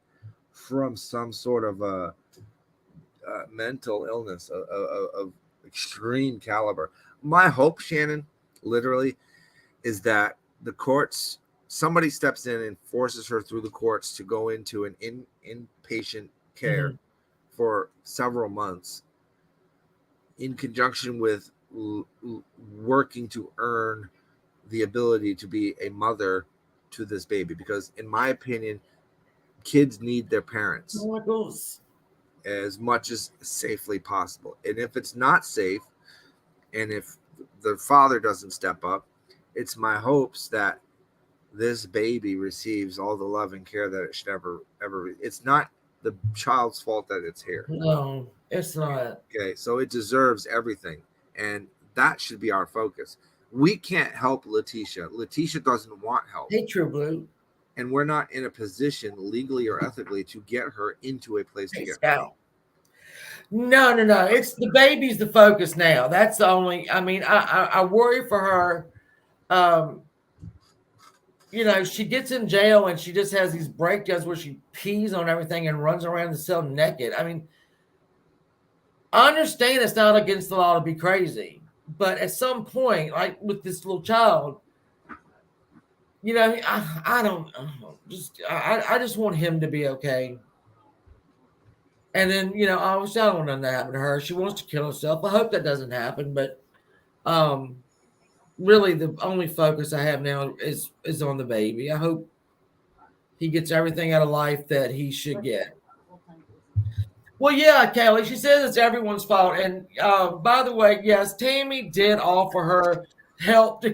from some sort of a mental illness of extreme caliber. My hope, Shannon, literally, is that the courts, somebody steps in and forces her through the courts to go into an inpatient care for several months in conjunction with working to earn the ability to be a mother to this baby, because in my opinion, kids need their parents as much as safely possible. And if it's not safe, and if the father doesn't step up, it's my hopes that this baby receives all the love and care that it should ever. It's not the child's fault that it's here. No, it's not. Okay, so it deserves everything, and that should be our focus. We can't help Letitia. Letitia doesn't want help. Hey, True Blue. And we're not in a position legally or ethically to get her into a place to Hey, get Scout. No. It's the baby's the focus now. That's the only. I mean, I worry for her. She gets in jail and she just has these breakdowns where she pees on everything and runs around the cell naked. I mean, I understand it's not against the law to be crazy, but at some point, like with this little child, I don't I just want him to be okay. And then, obviously I don't want nothing to happen to her. She wants to kill herself. I hope that doesn't happen, but really the only focus I have now is on the baby. I hope he gets everything out of life that he should get. Well, yeah, Kelly, she says it's everyone's fault. And by the way, yes, Tammy did offer her help to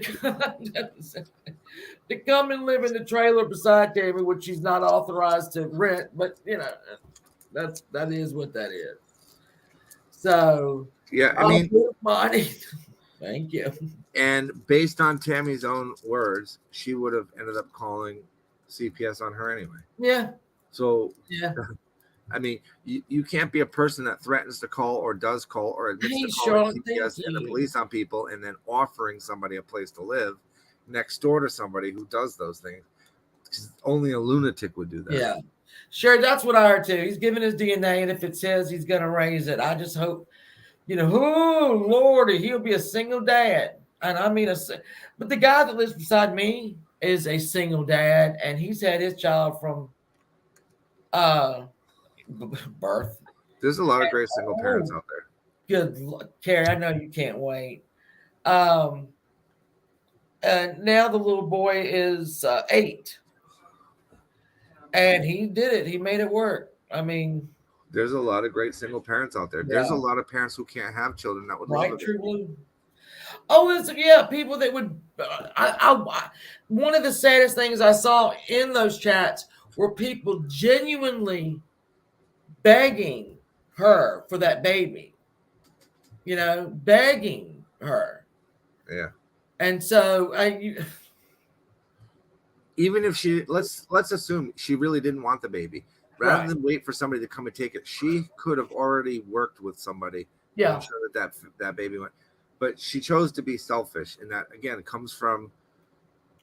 come and live in the trailer beside Tammy, which she's not authorized to rent. But that is what that is. So yeah, I mean, money. Thank you. And based on Tammy's own words, she would have ended up calling CPS on her anyway. Yeah. So yeah. I mean, you can't be a person that threatens to call or does call or admits to calling CPS and the police on people and then offering somebody a place to live next door to somebody who does those things. Only a lunatic would do that. Yeah. Sure, that's what I heard too. He's giving his DNA, and if it says he's going to raise it, I just hope, oh, Lordy, he'll be a single dad. And I mean, but the guy that lives beside me is a single dad, and he's had his child from birth. There's a lot of great single parents out there. Good, Carrie, I know you can't wait. And now the little boy is 8. And he did it. He made it work. I mean, there's a lot of great single parents out there. Yeah. There's a lot of parents who can't have children that would love it. True. Oh, people that would. One of the saddest things I saw in those chats were people genuinely begging her for that baby. Begging her. Yeah. And so even if let's assume she really didn't want the baby, rather than wait for somebody to come and take it, she could have already worked with somebody to ensure that baby went. But she chose to be selfish, and that again comes from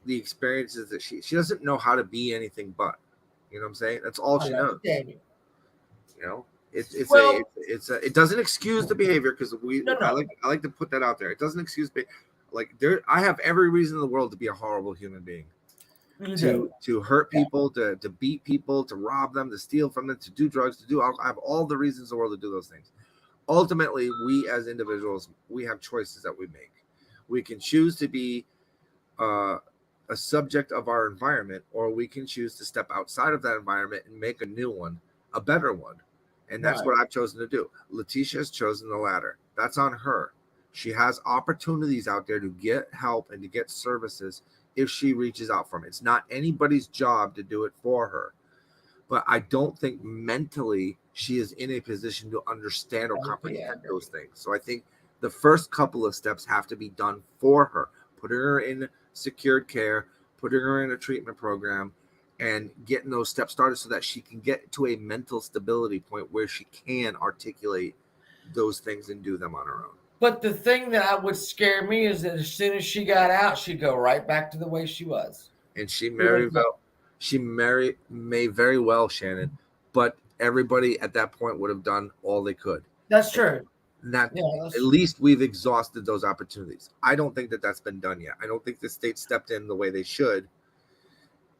the experiences that she doesn't know how to be anything but. You know what I'm saying? That's all she knows. It doesn't excuse the behavior because I like to put that out there. It doesn't excuse I have every reason in the world to be a horrible human being. To hurt people, to beat people, to rob them, to steal from them, to do drugs, I have all the reasons in the world to do those things. Ultimately, we as individuals, we have choices that we make. We can choose to be a subject of our environment, or we can choose to step outside of that environment and make a new one, a better one. And that's what I've chosen to do. Letitia has chosen the latter. That's on her. She has opportunities out there to get help and to get services if she reaches out for them. It's not anybody's job to do it for her. But I don't think mentally she is in a position to understand or comprehend those things. So I think the first couple of steps have to be done for her. Putting her in secured care, putting her in a treatment program, and getting those steps started so that she can get to a mental stability point where she can articulate those things and do them on her own. But the thing that would scare me is that as soon as she got out, she'd go right back to the way she was. And she may very well, Shannon, but everybody at that point would have done all they could. That's true. At least we've exhausted those opportunities. I don't think that that's been done yet. I don't think the state stepped in the way they should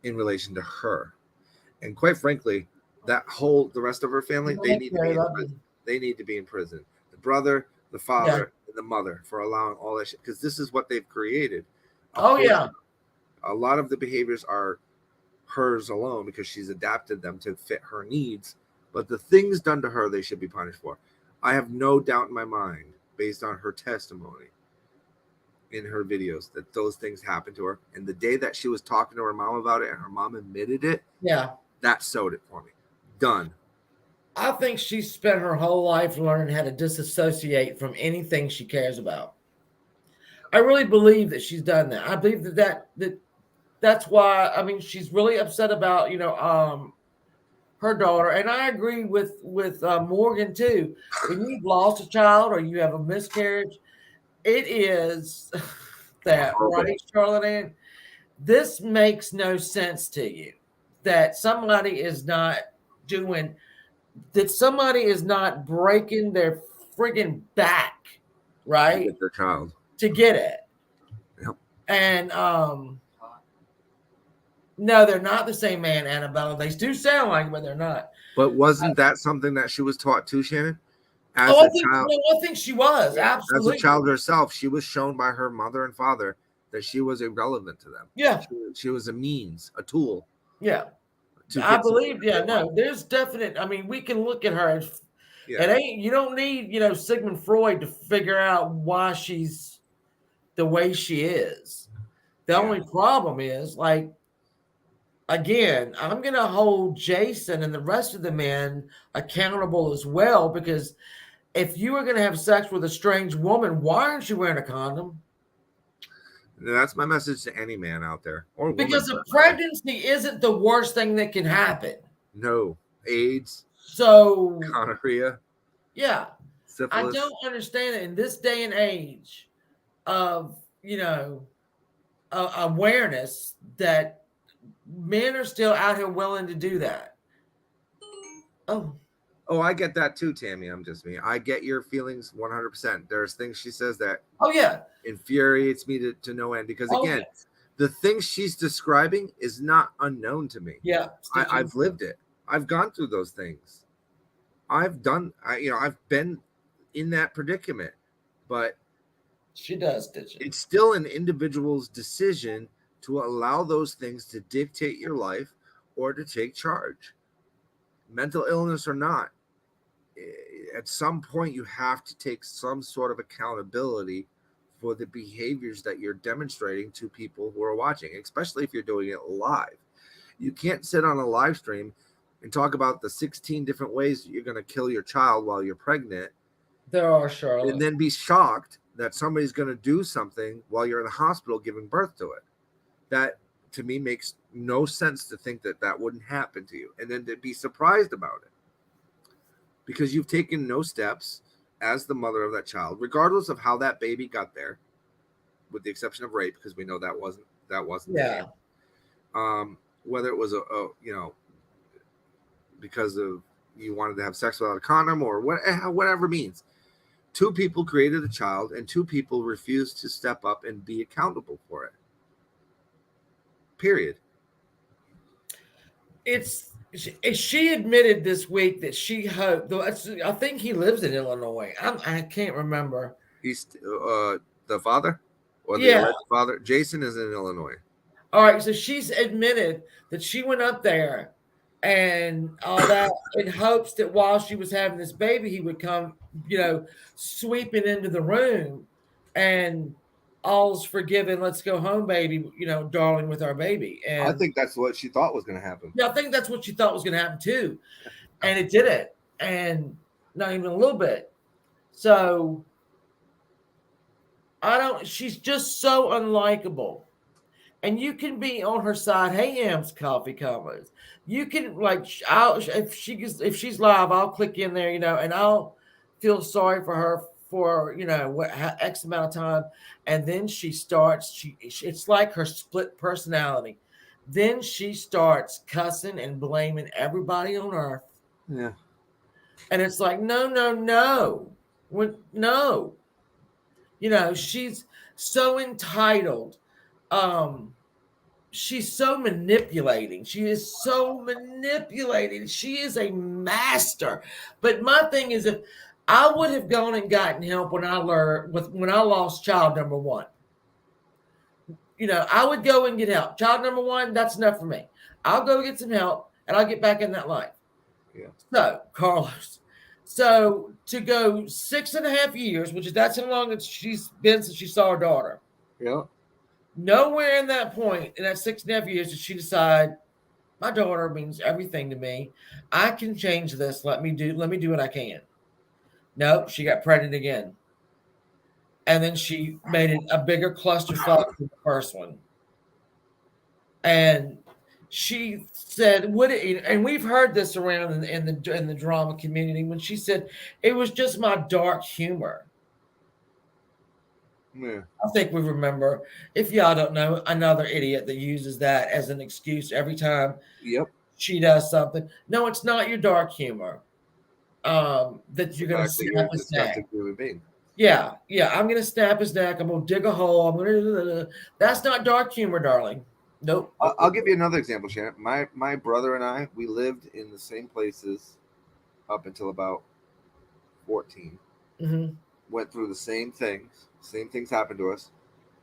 in relation to her. And quite frankly, the rest of her family, they need to be in prison. They need to be in prison. The brother, the father, and the mother for allowing all that shit, because this is what they've created. A lot of the behaviors are hers alone because she's adapted them to fit her needs, but the things done to her, they should be punished for. I have no doubt in my mind, based on her testimony in her videos, that those things happened to her. And the day that she was talking to her mom about it and her mom admitted it, that sewed it for me. Done. I think she spent her whole life learning how to disassociate from anything she cares about. I really believe that she's done that. I believe that's why. I mean, she's really upset about her daughter, and I agree with Morgan too. When you've lost a child or you have a miscarriage, it is that Horrible. right, Charlotte Ann? This makes no sense to you that somebody is not doing that somebody is not breaking their friggin' back, To right, get their child. to get it. Yep. And no, they're not the same man, Annabella. They do sound like it, but they're not. But wasn't that something that she was taught too, Shannon? As Oh, a child, I think she was as a absolutely. child herself, she was shown by her mother and father that she was irrelevant to them. Yeah, She was a means, a tool yeah. to I get something believe. that Yeah, they want. no. There's definite. I mean, we can look at her. It Yeah. ain't. You don't need Sigmund Freud to figure out why she's the way she is. The Yeah. only problem is like. Again, I'm going to hold Jason and the rest of the men accountable as well because if you are going to have sex with a strange woman, why aren't you wearing a condom? That's my message to any man out there or woman. Because a pregnancy isn't the worst thing that can happen. No. AIDS, So, gonorrhea, yeah, syphilis. I don't understand it in this day and age of, awareness that men are still out here willing to do that. Oh, I get that too, Tammy. I'm just me. I get your feelings 100%. There's things she says that infuriates me to no end because again, the things she's describing is not unknown to me. Yeah, I've lived it. I've gone through those things. I've been in that predicament, but she does stitching. It's still an individual's decision to allow those things to dictate your life or to take charge. Mental illness or not, at some point you have to take some sort of accountability for the behaviors that you're demonstrating to people who are watching, especially if you're doing it live. You can't sit on a live stream and talk about the 16 different ways that you're going to kill your child while you're pregnant. There are, Charlotte. And then be shocked that somebody's going to do something while you're in the hospital giving birth to it. That, to me, makes no sense to think that that wouldn't happen to you. And then to be surprised about it. Because you've taken no steps as the mother of that child, regardless of how that baby got there, with the exception of rape, because we know that wasn't yeah. Whether it was because of you wanted to have sex without a condom or whatever means. Two people created a child and two people refused to step up and be accountable for it. Period. She admitted this week that she hoped. I think he lives in Illinois. I can't remember. He's the father or the alleged father. Jason is in Illinois. All right, so she's admitted that she went up there and all that in hopes that while she was having this baby, he would come, sweeping into the room and all's forgiven. Let's go home, baby, darling, with our baby. And I think that's what she thought was going to happen. Yeah, I think that's what she thought was going to happen too. And it didn't. And not even a little bit. So she's just so unlikable. And you can be on her side. Hey, M's Coffee Commons. You can if she's live, I'll click in there, and I'll feel sorry for her for X amount of time, and then she starts. It's like her split personality. Then she starts cussing and blaming everybody on earth. Yeah, and it's like no, no. She's so entitled. She's so manipulating. She is so manipulating. She is a master. But my thing is, if I would have gone and gotten help when I lost child number one, I would go and get help. Child number one, that's enough for me. I'll go get some help and I'll get back in that life. Yeah. So, Carlos, to go 6.5 years, that's how long she's been since she saw her daughter. Yeah. Nowhere in that point, in that 6.5 years, did she decide, my daughter means everything to me. I can change this. Let me do what I can. Nope, she got pregnant again. and then she made it a bigger clusterfuck than the first one. And she said, "Would it?" And we've heard this around in the drama community when she said it was just my dark humor. Yeah. I think we remember. If y'all don't know, another idiot that uses that as an excuse every time Yep. she does something. No, it's not your dark humor. That you're gonna The fact that you're snap a a snack. disgusting human being. Yeah, yeah. I'm gonna snap his neck. I'm gonna dig a hole. I'm gonna. That's not dark humor, darling. Nope. I'll give you another example, Shannon. My brother and I, we lived in the same places up until about 14. Mm-hmm. Went through the same things. Same things happened to us.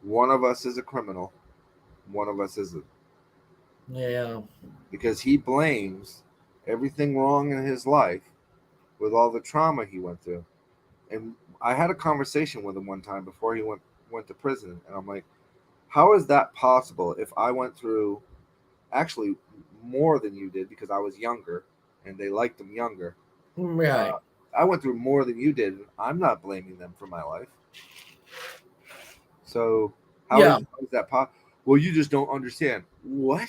One of us is a criminal. One of us isn't. Yeah. Because he blames everything wrong in his life with all the trauma he went through. And I had a conversation with him one time before he went to prison, and I'm like, how is that possible if I went through actually more than you did because I was younger and they liked him younger. Right. I went through more than you did. I'm not blaming them for my life. So how is that possible? Well, you just don't understand. What?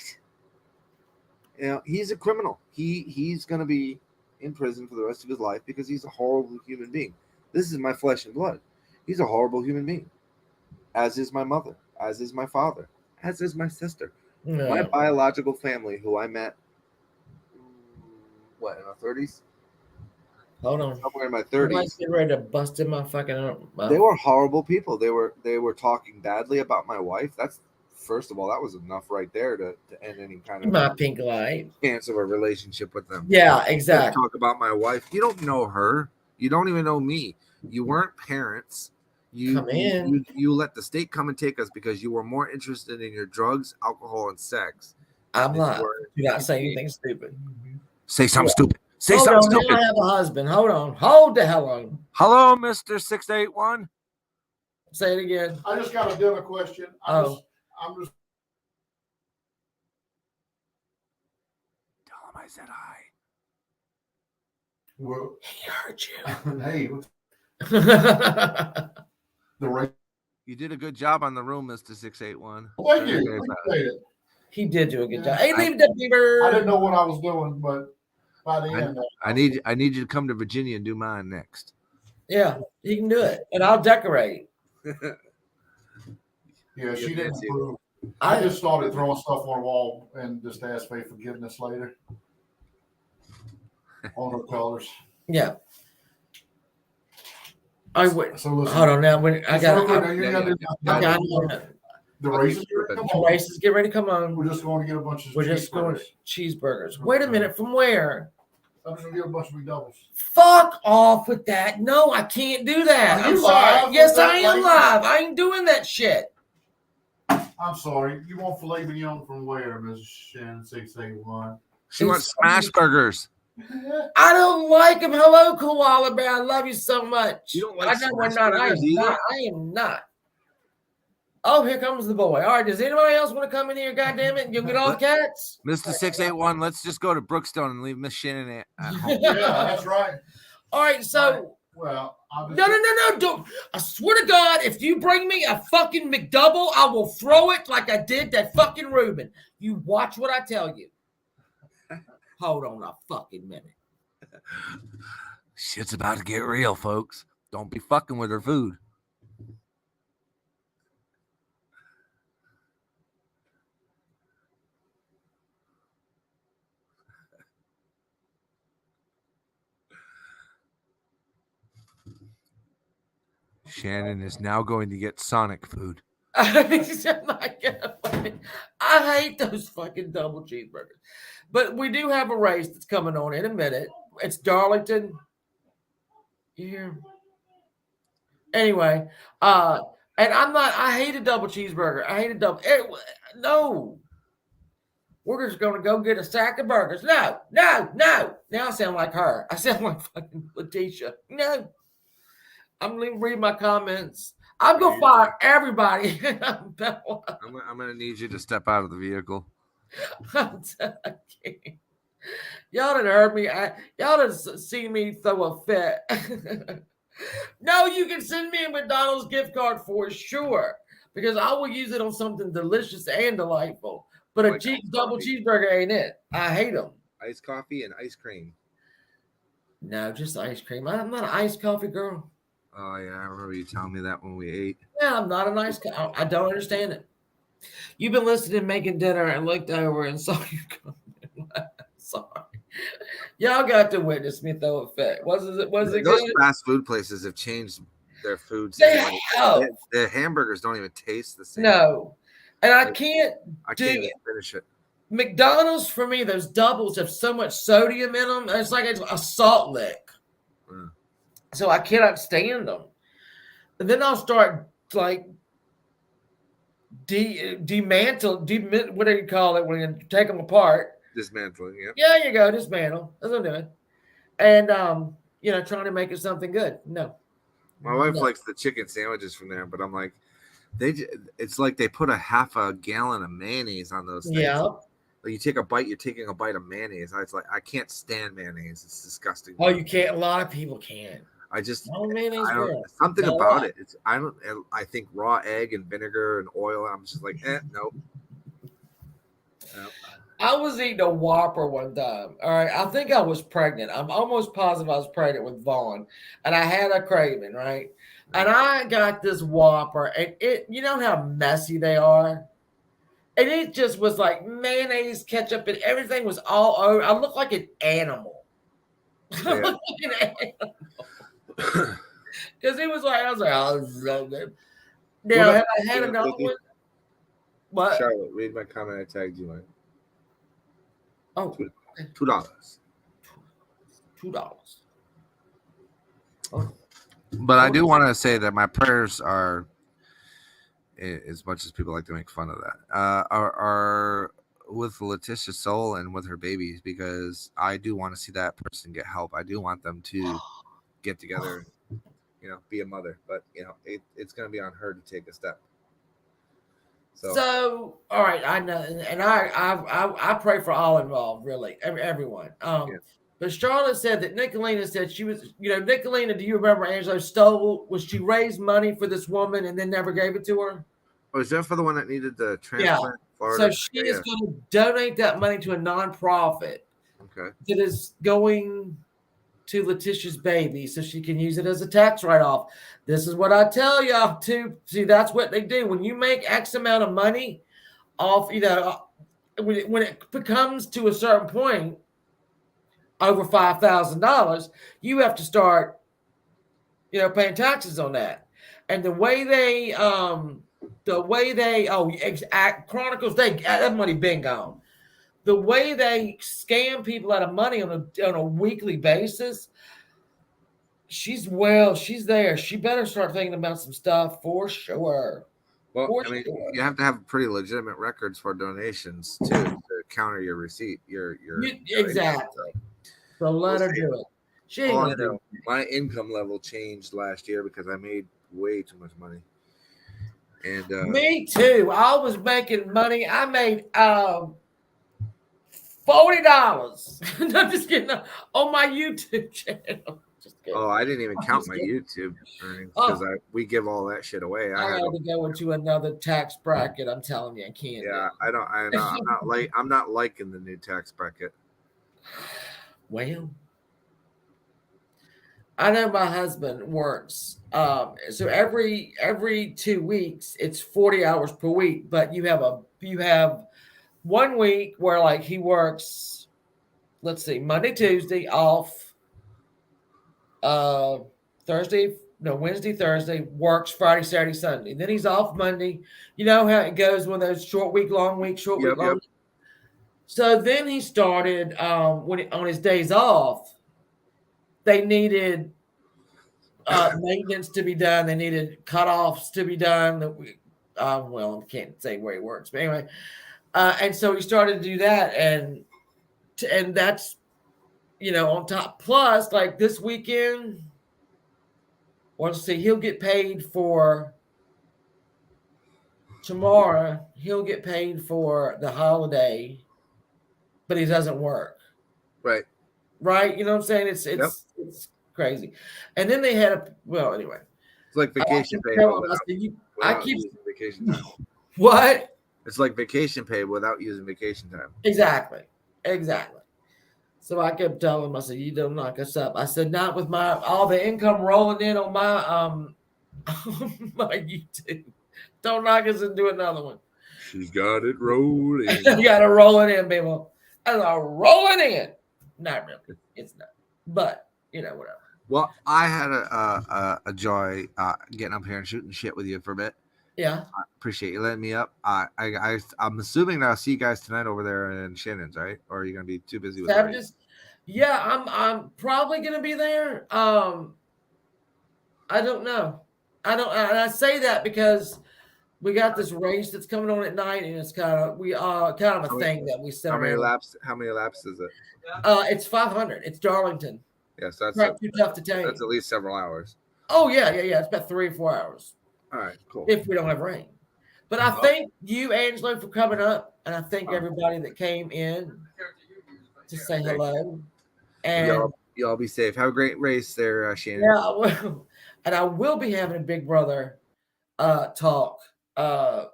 You know, he's a criminal. He's going to be in prison for the rest of his life because he's a horrible human being. This is my flesh and blood. He's a horrible human being. As is my mother. As is my father. As is my sister. Yeah. My biological family, who I met, in our 30s? Hold on. Somewhere in my Somebody's 30s. getting ready to bust in my fucking. They were horrible people. They were talking badly about my wife. That's, first of all, that was enough right there to end any kind of my pink light. chance of a relationship with them. Yeah, exactly. Talk about my wife. You don't know her. You don't even know me. You weren't parents. You let the state come and take us because you were more interested in your drugs, alcohol, and sex. I'm not. Do not say anything stupid. Say something stupid. Say Hold something on, stupid. I have a husband. Hold on. Hold the hell on. Hello, Mr. 681. Say it again. I just got a dinner question. I'm just Tell him I said hi. Well, he heard you. Hey, the race. You did a good job on the room, Mr. 681. Thank you. Appreciate it. He did do a good job. Hey, leave the beaver. I didn't know what I was doing, but by the end, I need you to come to Virginia and do mine next. Yeah, he can do it, and I'll decorate. Yeah, she didn't approve. I just started throwing stuff on the wall and just asked for forgiveness later on her colors. Yeah. I wait. So listen, hold on now. When I got the races. The races get ready. Come on. We're just going to get a bunch of. We're just going to cheeseburgers. Wait a minute. From where? I'm just gonna get a bunch of McDoubles. Fuck off with that. No, I can't do that. I'm sorry. Yes, I am live. I ain't doing that shit. I'm sorry. You want filet mignon from where, Mrs. Shannon 681? She wants smash burgers. I don't like them. Hello, Koala Bear. I love you so much. You don't like I know we're smash not. I am not. Oh, here comes the boy. All right. Does anybody else want to come in here? God damn it. You'll get all the cats. Mr. 681, let's just go to Brookstone and leave Miss Shannon at home. Yeah, that's right. All right. So, well, no. Don't. I swear to God, if you bring me a fucking McDouble, I will throw it like I did that fucking Reuben. You watch what I tell you. Hold on a fucking minute. Shit's about to get real, folks. Don't be fucking with her food. Shannon is now going to get Sonic food. I hate those fucking double cheeseburgers. But we do have a race that's coming on in a minute. It's Darlington. You hear? Anyway, and I hate a double cheeseburger. I hate a double. No. We're just going to go get a sack of burgers. No. Now I sound like her. I sound like fucking Letitia. No. I'm going to read my comments. I'm going to fire everybody. I'm going to need you to step out of the vehicle. Y'all done heard me. Y'all done seen me throw a fit. No, you can send me a McDonald's gift card for sure because I will use it on something delicious and delightful. But a Like double coffee. cheeseburger ain't it. I hate them. Iced coffee and ice cream. No, just ice cream. I'm not an iced coffee girl. Oh yeah, I remember you telling me that when we ate. Yeah, I'm not a nice guy. I don't understand it. You've been listening, making dinner, and looked over and saw you come. Sorry, y'all got to witness me throw a fit. Was it Those good? fast food places have changed their food. They Like, have the hamburgers don't even taste the same. no, and I Like, can't I do can't even finish it. McDonald's for me. Those doubles have so much sodium in them. It's like a salt lick, Mm. so I cannot stand them. And then I'll start like dismantle, what do you call it when you take them apart? Dismantling, yeah. Yeah, you go, dismantle. That's what I'm doing. And trying to make it something good. No. My wife No. likes the chicken sandwiches from there, but I'm like, it's like they put a half a gallon of mayonnaise on those things. Yeah. Like you take a bite, you're taking a bite of mayonnaise. It's like I can't stand mayonnaise. It's disgusting. Oh, you can't. A lot of people can. I just Mayonnaise I don't girl. something Not a about lot. it. It's I think raw egg and vinegar and oil. I'm just like, nope. Nope. I was eating a Whopper one time. All right. I think I was pregnant. I'm almost positive I was pregnant with Vaughn. And I had a craving, right? And I got this Whopper, and you know how messy they are? And it just was like mayonnaise, ketchup, and everything was all over. I looked like an animal. I Yeah. looked like an animal. Because it was like, I was like, oh, this is so good. Now, have I had another one? What? Charlotte, read my comment. I tagged you in. Oh, $2. $2. But I do want to say that my prayers are, as much as people like to make fun of that, are with Letitia's soul and with her babies, because I do want to see that person get help. I do want them to get together, be a mother. But it's going to be on her to take a step. So all right, I know, and I pray for all involved, really, everyone. But Charlotte said that Nicolina said she was, Nicolina, do you remember Angelo Stoll? Was she raised money for this woman and then never gave it to her? Oh, is that for the one that needed the transplant? Yeah. Florida? So she is going to donate that money to a nonprofit. Okay. That is going to Letitia's baby so she can use it as a tax write-off. This is what I tell y'all to see. That's what they do. When you make X amount of money off, when it comes to a certain point, over $5,000, you have to start, paying taxes on that. And the way they Chronicles, that money been gone. The way they scam people out of money on a weekly basis, she's there. She better start thinking about some stuff for sure. Well, you have to have pretty legitimate records for donations too to counter your receipt. Exactly. So let her do it. She ain't gonna do it. My income level changed last year because I made way too much money. And me too. I was making money. I made $40. I'm just kidding. On my YouTube channel. Oh, I didn't even count my YouTube earnings because we give all that shit away. I had to go into another tax bracket. I'm telling you, I can't. Yeah, I don't. I'm not liking the new tax bracket. Well, I know my husband works. So every 2 weeks, it's 40 hours per week. But you have 1 week where like he works. Let's see, Monday, Tuesday off. Wednesday, Thursday, works Friday, Saturday, Sunday. Then he's off Monday. You know how it goes when those short week, long week, short week, long week. So then he started on his days off, they needed maintenance to be done. They needed cutoffs to be done. I can't say where he works, but anyway. And so he started to do that, and that's, on top. Plus, like this weekend, let's see, he'll get paid for tomorrow. He'll get paid for the holiday, but he doesn't work. Right. Right. You know what I'm saying? It's crazy. And then they had anyway. It's like vacation pay, I but without keep using vacation time. what? It's like vacation pay without using vacation time. Exactly. So I kept telling him, I said, you don't knock us up. I said, not with all the income rolling in on my on my YouTube. Don't knock us and do another one. She's got it rolling. You got to roll it in, people. I'm rolling in. Not really. It's not. But whatever. Well, I had a joy getting up here and shooting shit with you for a bit. Yeah. I appreciate you letting me up. I'm assuming that I'll see you guys tonight over there in Shannon's, right? Or are you gonna be too busy with Savages? Yeah, I'm probably gonna be there. I don't know. And I say that because we got this race that's coming on at night, and it's kind of a thing that we sell. How many laps is it? It's 500. It's Darlington. Yes, that's too tough to take. That's at least several hours. Oh yeah. It's about 3 or 4 hours. All right, cool. If we don't have rain. But I thank you, Angelo, for coming up, and I thank everybody that came in to say hello. And y'all be safe. Have a great race there, Shannon. Yeah, I will. And I will be having a Big Brother talk and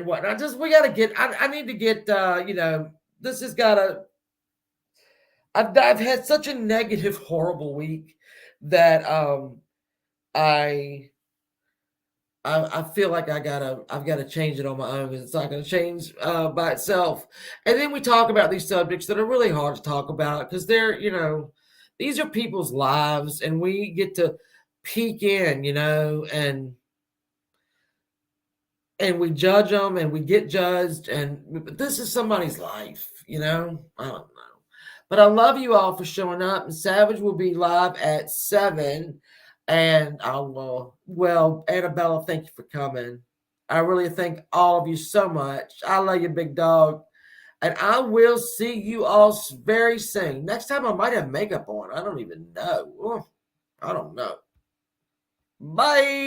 whatnot. We got to get. I need to get. This has got to. I've had such a negative, horrible week that I feel like I've got to change it on my own because it's not going to change by itself. And then we talk about these subjects that are really hard to talk about because they're, these are people's lives and we get to peek in, and we judge them and we get judged. But this is somebody's life, I don't know. But I love you all for showing up. And Savage will be live at 7. And I will, Annabella, thank you for coming. I really thank all of you so much. I love you, big dog. And I will see you all very soon. Next time I might have makeup on. I don't even know. I don't know. Bye.